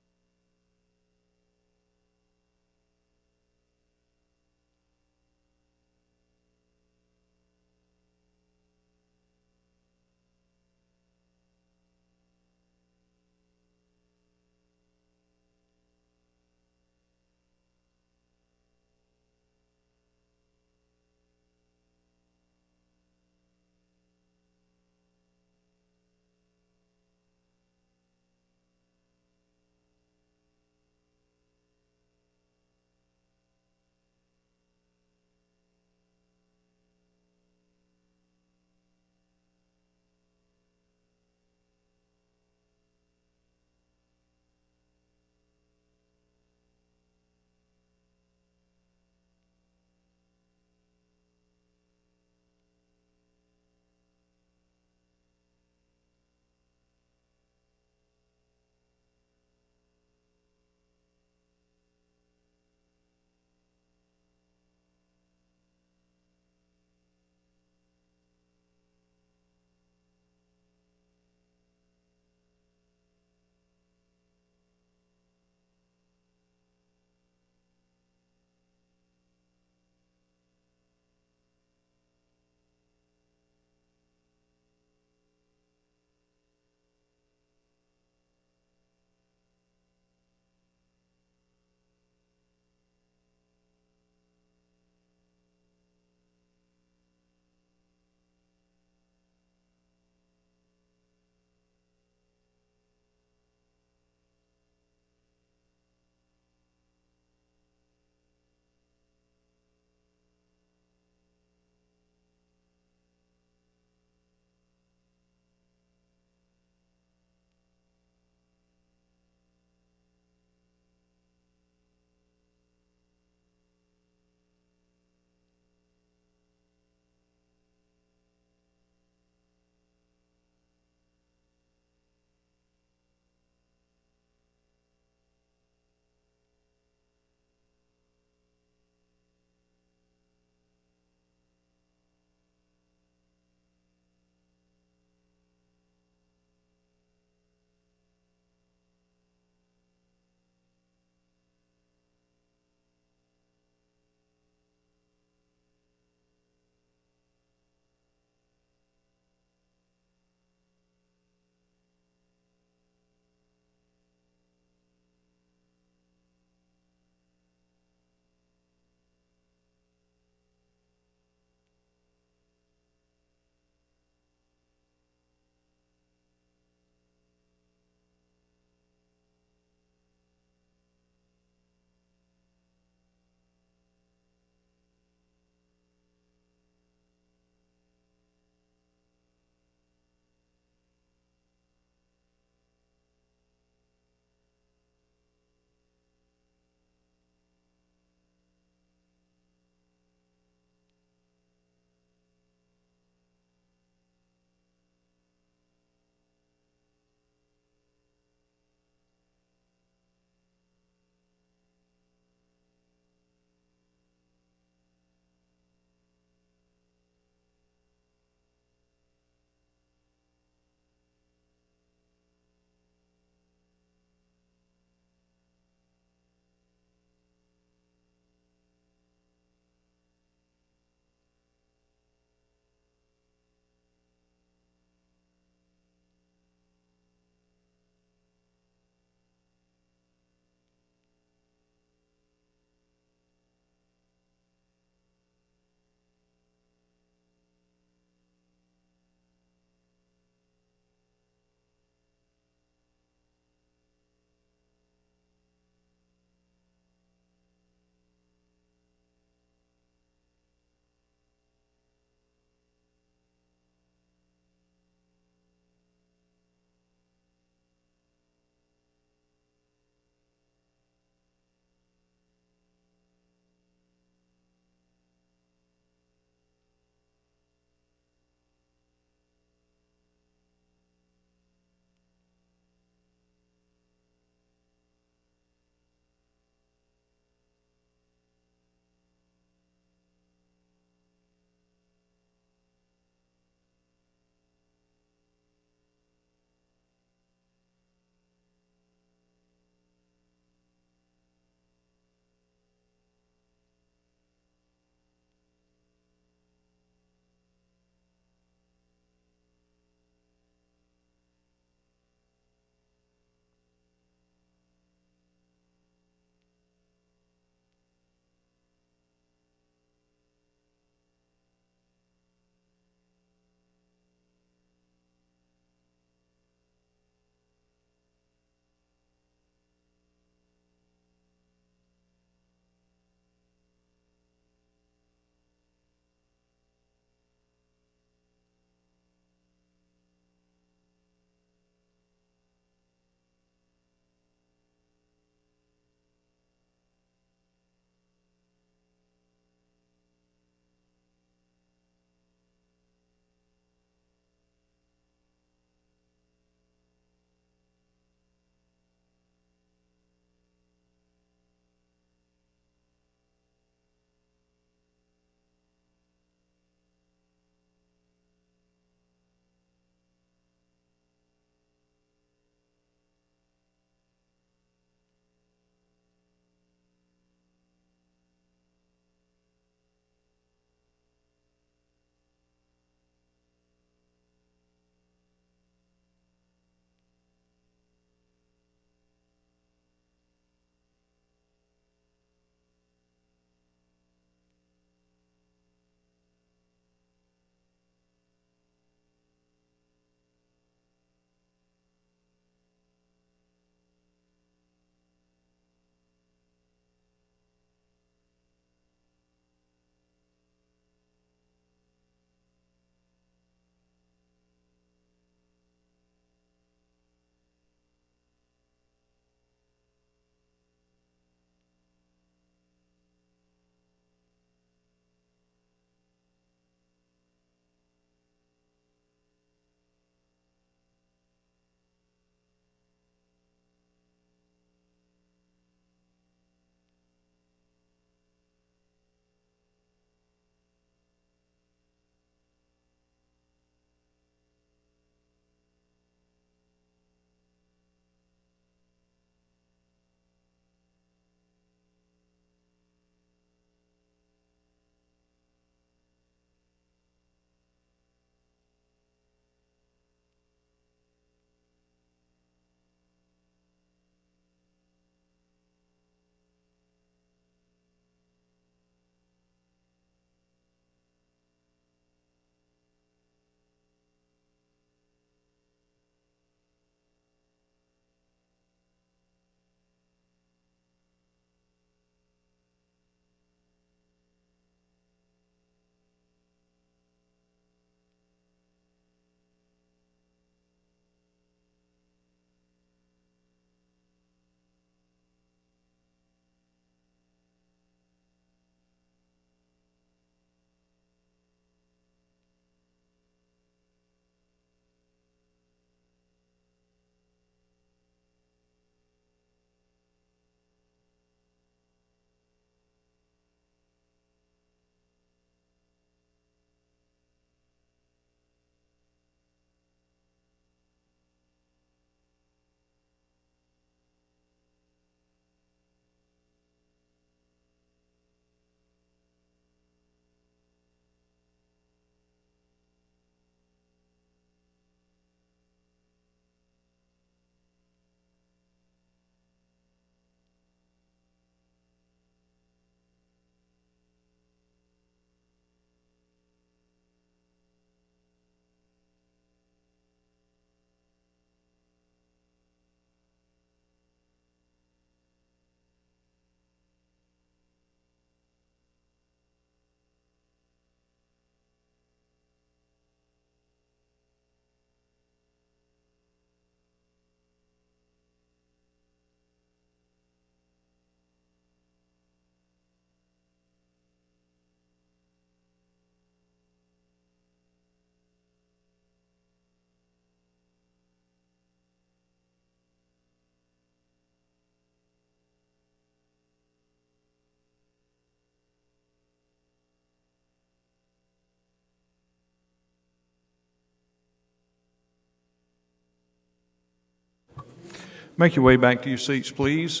Make your way back to your seats, please.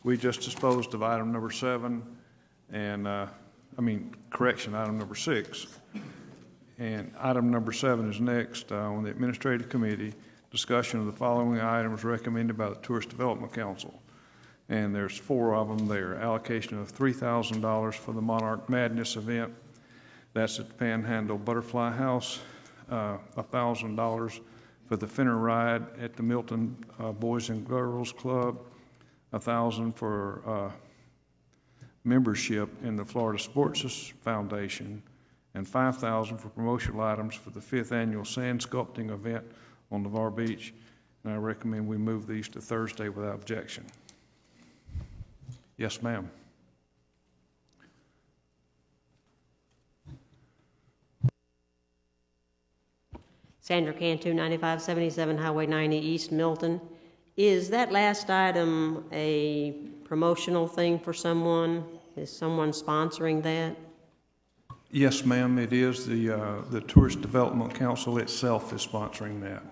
We just disposed of item number 7, and, item number 6. And item number 7 is next on the Administrative Committee, discussion of the following items recommended by the Tourist Development Council. And there's 4 of them there. Allocation of $3,000 for the Monarch Madness event. That's at the Panhandle Butterfly House. $1,000 for the Finner Ride at the Milton Boys and Girls Club. $1,000 for membership in the Florida Sports Foundation, and $5,000 for promotional items for the 5th annual sand sculpting event on Navarre Beach. And I recommend we move these to Thursday without objection. Yes, ma'am. Sandra Cantu, 9577 Highway 90 East, Milton. Is that last item a promotional thing for someone? Is someone sponsoring that? Yes, ma'am, it is. The Tourist Development Council itself is sponsoring that.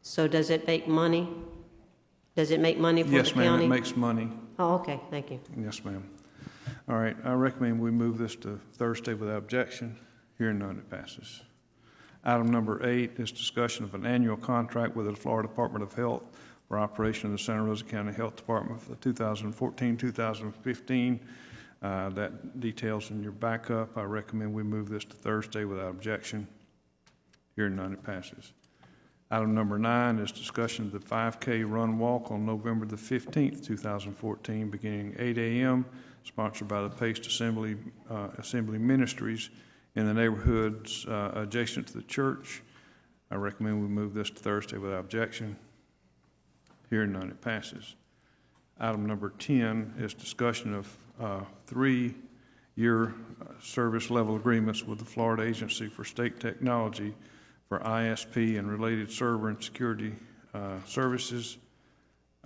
So does it make money? Does it make money for the county? Yes, ma'am, it makes money. Oh, okay, thank you. Yes, ma'am. All right, I recommend we move this to Thursday without objection. Hearing none, it passes. Item number 8 is discussion of an annual contract with the Florida Department of Health for operation of the Santa Rosa County Health Department for 2014-2015. That details in your backup. I recommend we move this to Thursday without objection. Hearing none, it passes. Item number 9 is discussion of the 5K run walk on November the 15th, 2014, beginning 8 a.m., sponsored by the Paste Assembly Ministries in the neighborhoods adjacent to the church. I recommend we move this to Thursday without objection. Hearing none, it passes. Item number 10 is discussion of 3-year service level agreements with the Florida Agency for State Technology for ISP and related server and security services.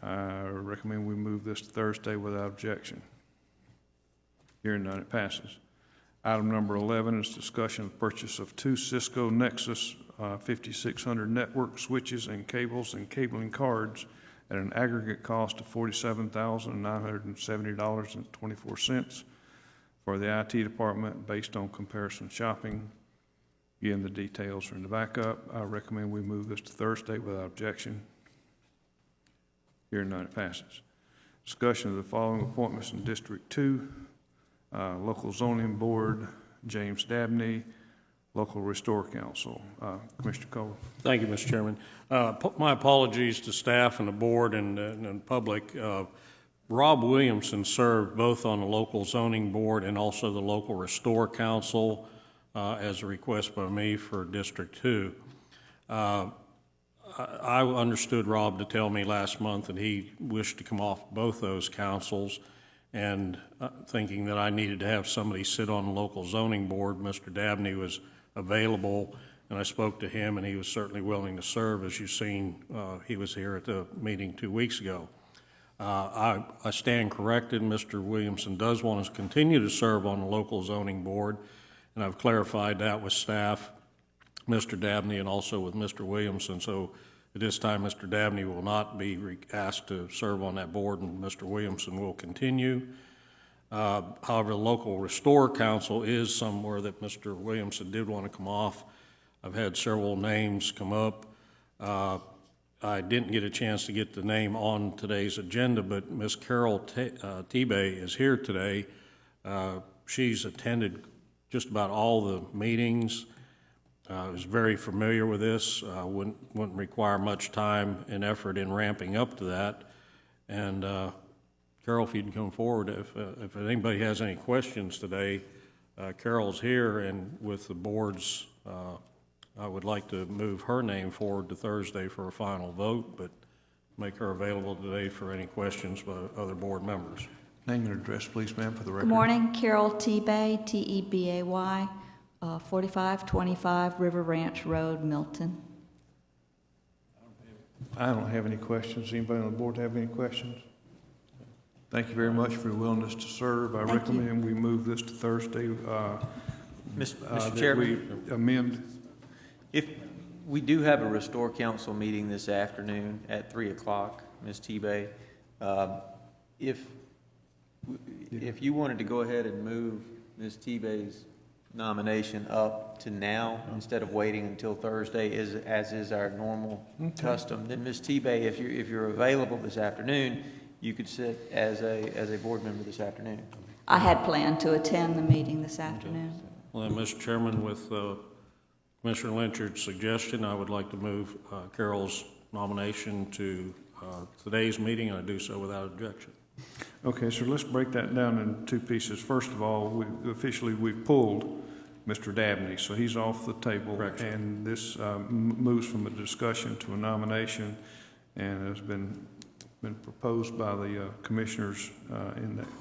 I recommend we move this to Thursday without objection. Hearing none, it passes. Item number 11 is discussion of purchase of 2 Cisco Nexus 5600 network switches and cables and cabling cards at an aggregate cost of $47,970.24 for the IT department based on comparison shopping. Again, the details are in the backup. I recommend we move this to Thursday without objection. Hearing none, it passes. Discussion of the following appointments in District 2, Local Zoning Board, James Dabney, Local Restore Council. Commissioner Cole. Thank you, Mr. Chairman. My apologies to staff and the board and public. Rob Williamson served both on the Local Zoning Board and also the Local Restore Council as a request by me for District 2. I understood Rob to tell me last month that he wished to come off both those councils, and thinking that I needed to have somebody sit on the Local Zoning Board. Mr. Dabney was available, and I spoke to him, and he was certainly willing to serve. As you've seen, he was here at the meeting 2 weeks ago. I stand corrected. Mr. Williamson does want to continue to serve on the Local Zoning Board, and I've clarified that with staff, Mr. Dabney, and also with Mr. Williamson. So at this time, Mr. Dabney will not be asked to serve on that board, and Mr. Williamson will continue. However, the Local Restore Council is somewhere that Mr. Williamson did want to come off. I've had several names come up. I didn't get a chance to get the name on today's agenda, but Ms. Carol Tebay is here today. She's attended just about all the meetings. Is very familiar with this. Wouldn't require much time and effort in ramping up to that. And Carol, if you'd come forward, if anybody has any questions today, Carol's here, and with the board's, I would like to move her name forward to Thursday for a final vote, but make her available today for any questions by other board members. Name and address, please, ma'am, for the record. Good morning, Carol Tebay, T-E-B-A-Y, 4525 River Ranch Road, Milton. I don't have any questions. Anybody on the board have any questions? Thank you very much for your willingness to serve. I recommend we move this to Thursday. Mr. That Chairman? we amend. If, we do have a Restore Council meeting this afternoon at 3 o'clock, Ms. Tebay. If you wanted to go ahead and move Ms. Tebay's nomination up to now, instead of waiting until Thursday, as is our normal custom, then Ms. Tebay, if you're available this afternoon, you could sit as a board member this afternoon. I had planned to attend the meeting this afternoon. Well, then, Mr. Chairman, with Commissioner Lynchard's suggestion, I would like to move Carol's nomination to today's meeting, and I do so without objection. Okay, so let's break that down in two pieces. First of all, we've pulled Mr. Dabney, so he's off the table. Correct. And this moves from a discussion to a nomination, and has been proposed by the commissioners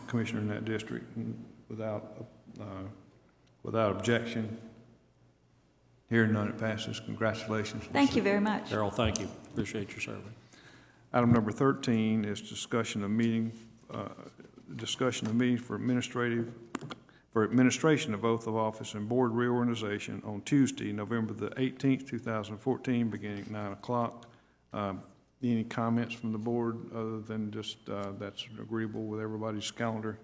commissioner in that district without objection. Hearing none, it passes. Congratulations. Thank you very much. Carol, thank you. Appreciate your serving. Item number 13 is discussion of meeting for administration of oath of office and board reorganization on Tuesday, November the 18th, 2014, beginning at 9 o'clock. Any comments from the board other than just that's agreeable with everybody's calendar?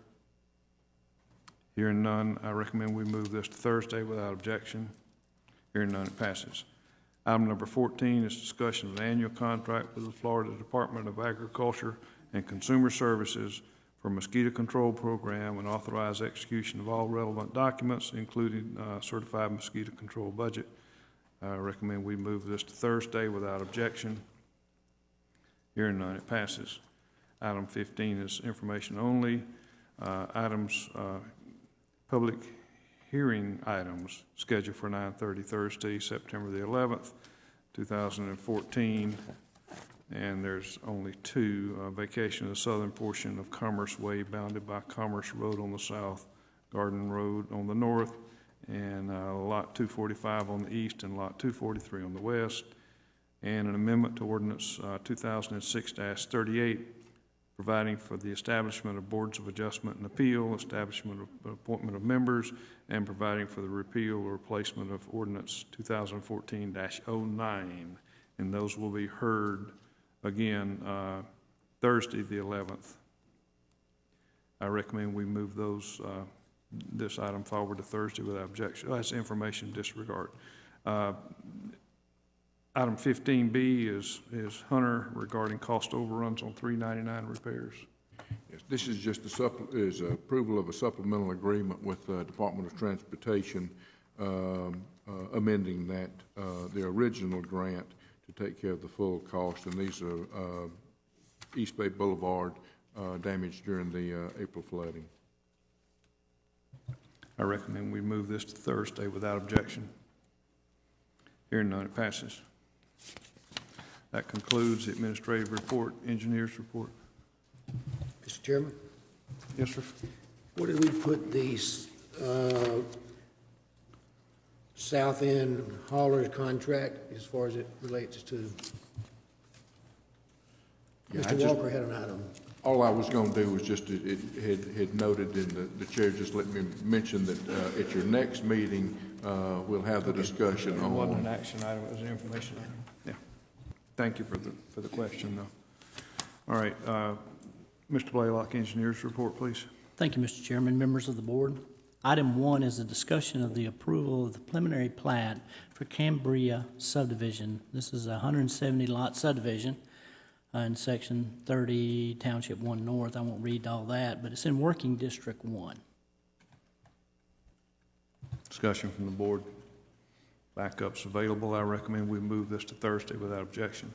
Hearing none, I recommend we move this to Thursday without objection. Hearing none, it passes. Item number 14 is discussion of an annual contract with the Florida Department of Agriculture and Consumer Services for mosquito control program and authorize execution of all relevant documents, including certified mosquito control budget. I recommend we move this to Thursday without objection. Hearing none, it passes. Item 15 is information only. Public hearing items scheduled for 9:30 Thursday, September the 11th, 2014. And there's only two: vacation of the southern portion of Commerce Way bounded by Commerce Road on the south, Garden Road on the north, and Lot 245 on the east and Lot 243 on the west. And an amendment to Ordinance 2006-38, providing for the establishment of boards of adjustment and appeal, establishment of appointment of members, and providing for the repeal or replacement of Ordinance 2014-09. And those will be heard again Thursday the 11th. I recommend we move those this item forward to Thursday without objection. That's information disregard. Item 15B is Hunter regarding cost overruns on 399 repairs. Yes, this is just approval of a supplemental agreement with the Department of Transportation, amending that the original grant to take care of the full cost, and these are East Bay Boulevard damage during the April flooding. I recommend we move this to Thursday without objection. Hearing none, it passes. That concludes the administrative report. Engineers report. Mr. Chairman? Yes, sir. Where did we put these South End haulers contract as far as it relates to? Yeah, Mr. Walker had an item. All I was going to do was just, it had noted in the chair, just let me mention that at your next meeting, we'll have the discussion on. It wasn't an action item, it was an information item. Yeah. Thank you for the question, though. All right, Mr. Blaylock, engineers report, please. Thank you, Mr. Chairman, members of the board. Item 1 is a discussion of the approval of the preliminary plat for Cambria subdivision. This is a 170-lot subdivision in Section 30, Township 1 North. I won't read all that, but it's in Working District 1. Discussion from the board. Backups available. I recommend we move this to Thursday without objection.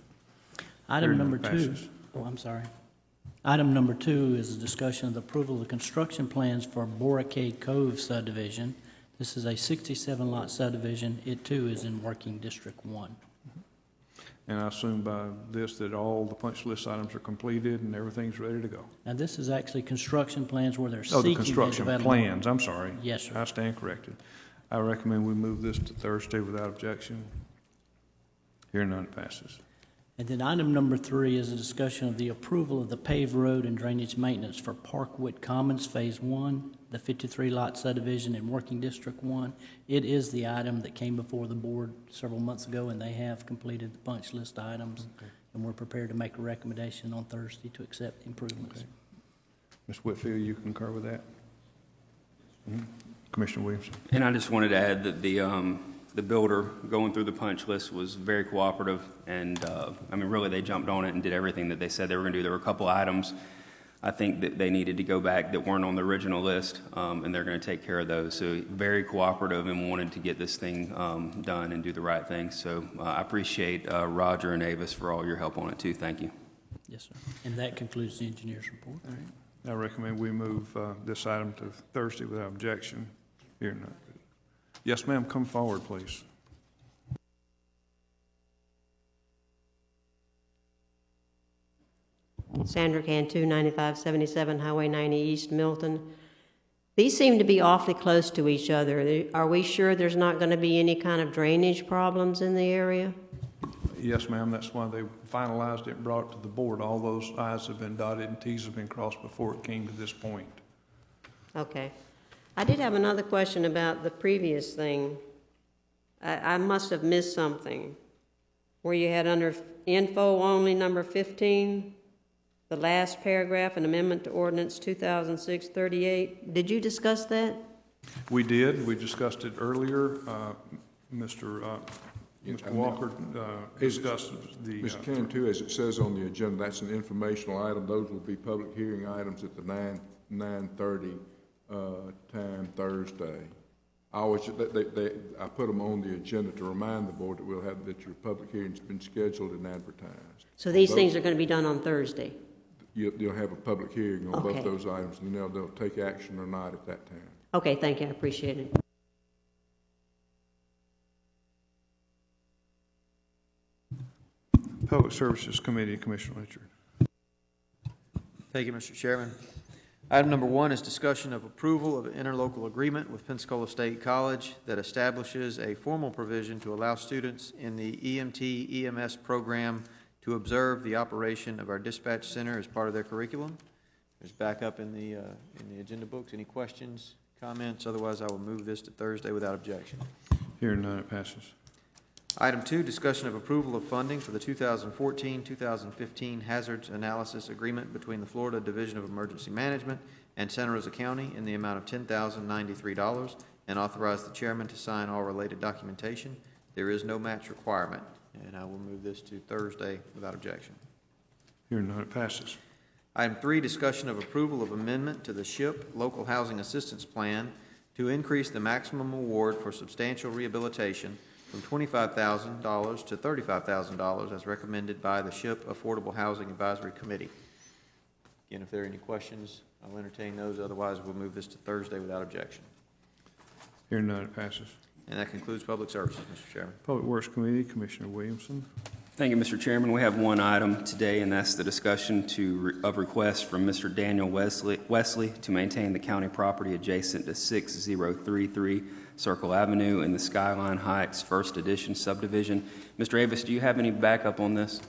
Item number Hearing none, 2. passes. Oh, I'm sorry. Item number 2 is a discussion of the approval of the construction plans for Boracay Cove subdivision. This is a 67-lot subdivision. It, too, is in Working District 1. And I assume by this that all the punch list items are completed and everything's ready to go. Now, this is actually construction plans where they're Oh, seeking the construction development. plans, I'm sorry. Yes, sir. I stand corrected. I recommend we move this to Thursday without objection. Hearing none, it passes. And then item number 3 is a discussion of the approval of the paved road and drainage maintenance for Parkwood Commons Phase 1. the 53-lot subdivision in Working District 1. It is the item that came before the board several months ago, and they have completed the punch list items. And we're prepared to make a recommendation on Thursday to accept improvements. Ms. Whitfield, you concur with that? Mhm. Commissioner Williamson? And I just wanted to add that the builder going through the punch list was very cooperative, and, I mean, really, they jumped on it and did everything that they said they were going to do. There were a couple items I think that they needed to go back that weren't on the original list, and they're going to take care of those. So very cooperative and wanted to get this thing done and do the right thing. So I appreciate Roger and Avis for all your help on it, too. Thank you. Yes, sir. And that concludes the engineer's report. All right. I recommend we move this item to Thursday without objection. Here, none. Yes, ma'am, come forward, please. Sandra Cantu, 9577 Highway 90 East, Milton. These seem to be awfully close to each other. Are we sure there's not going to be any kind of drainage problems in the area? Yes, ma'am, that's why they finalized it and brought it to the board. All those I's have been dotted and T's have been crossed before it came to this point. Okay. I did have another question about the previous thing. I must have missed something. Where you had under info only number 15, the last paragraph, an amendment to ordinance 2006-38. Did you discuss that? We did. We discussed it earlier. Mr. Walker discussed the... Mr. Cantu, as it says on the agenda, that's an informational item. Those will be public hearing items at the 9:30 time Thursday. I put them on the agenda to remind the board that that your public hearing's been scheduled and advertised. So these things are going to be done on Thursday? You'll have a public hearing on Okay. both those items, and they'll take action or not at that time. Okay, thank you. I appreciate it. Public Services Committee, Commissioner Richard. Thank you, Mr. Chairman. Item number 1 is discussion of approval of an interlocal agreement with Pensacola State College that establishes a formal provision to allow students in the EMT EMS program to observe the operation of our dispatch center as part of their curriculum. There's backup in the agenda books. Any questions, comments? Otherwise, I will move this to Thursday without objection. Hearing none, it passes. Item 2, discussion of approval of funding for the 2014-2015 Hazards Analysis Agreement between the Florida Division of Emergency Management and Santa Rosa County in the amount of $10,093, and authorize the chairman to sign all related documentation. There is no match requirement, and I will move this to Thursday without objection. Hearing none, it passes. Item 3, discussion of approval of amendment to the SHIP Local Housing Assistance Plan to increase the maximum award for substantial rehabilitation from $25,000 to $35,000 as recommended by the SHIP Affordable Housing Advisory Committee. Again, if there are any questions, I'll entertain those. Otherwise, we'll move this to Thursday without objection. Hearing none, it passes. And that concludes Public Services, Mr. Chairman. Public Works Committee, Commissioner Williamson. Thank you, Mr. Chairman. We have one item today, and that's the discussion of request from Mr. Daniel Wesley to maintain the county property adjacent to 6033 Circle Avenue in the Skyline Heights First Edition subdivision. Mr. Avis, do you have any backup on this?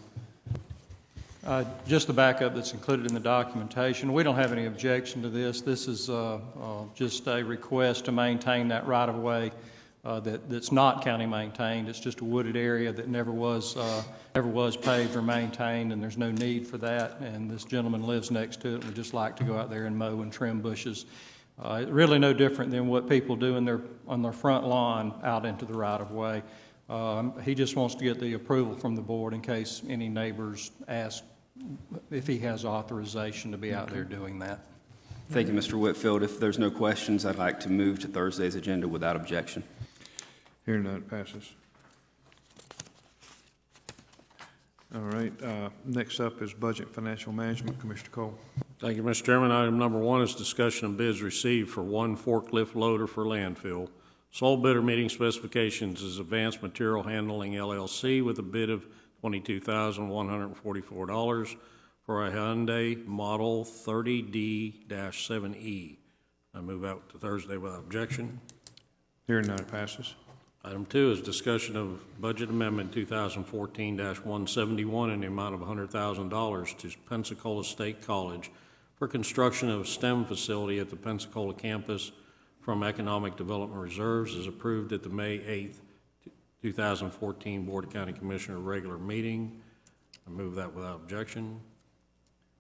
Just the backup that's included in the documentation. We don't have any objection to this. This is just a request to maintain that right-of-way that's not county maintained. It's just a wooded area that never was paved or maintained, and there's no need for that. And this gentleman lives next to it and would just like to go out there and mow and trim bushes. Really no different than what people do on their front lawn out into the right-of-way. He just wants to get the approval from the board in case any neighbors ask if he has authorization to be out there doing that. Thank you, Mr. Whitfield. If there's no questions, I'd like to move to Thursday's agenda without objection. Hearing none, it passes. All right, next up is Budget and Financial Management, Commissioner Cole. Thank you, Mr. Chairman. Item number 1 is discussion of bids received for one forklift loader for landfill. Sole bidder meeting specifications is Advanced Material Handling LLC with a bid of $22,144 for a Hyundai Model 30D-7E. I move out to Thursday without objection. Hearing none, it passes. Item 2 is discussion of budget amendment 2014-171 in the amount of $100,000 to Pensacola State College for construction of STEM facility at the Pensacola campus from Economic Development Reserves is approved at the May 8th, 2014 Board of County Commissioner regular meeting. I move that without objection.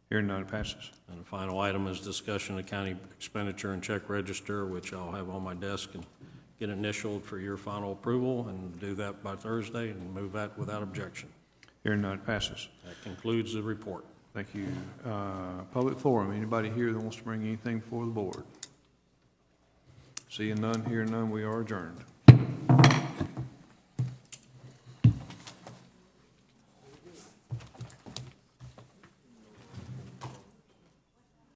Hearing none, it passes. And the final item is discussion of county expenditure and check register, which I'll have on my desk and get initialed for your final approval, and do that by Thursday, and move that without objection. Hearing none, it passes. That concludes the report. Thank you. Public forum, anybody here that wants to bring anything before the board? Seeing none, hearing none, we are adjourned.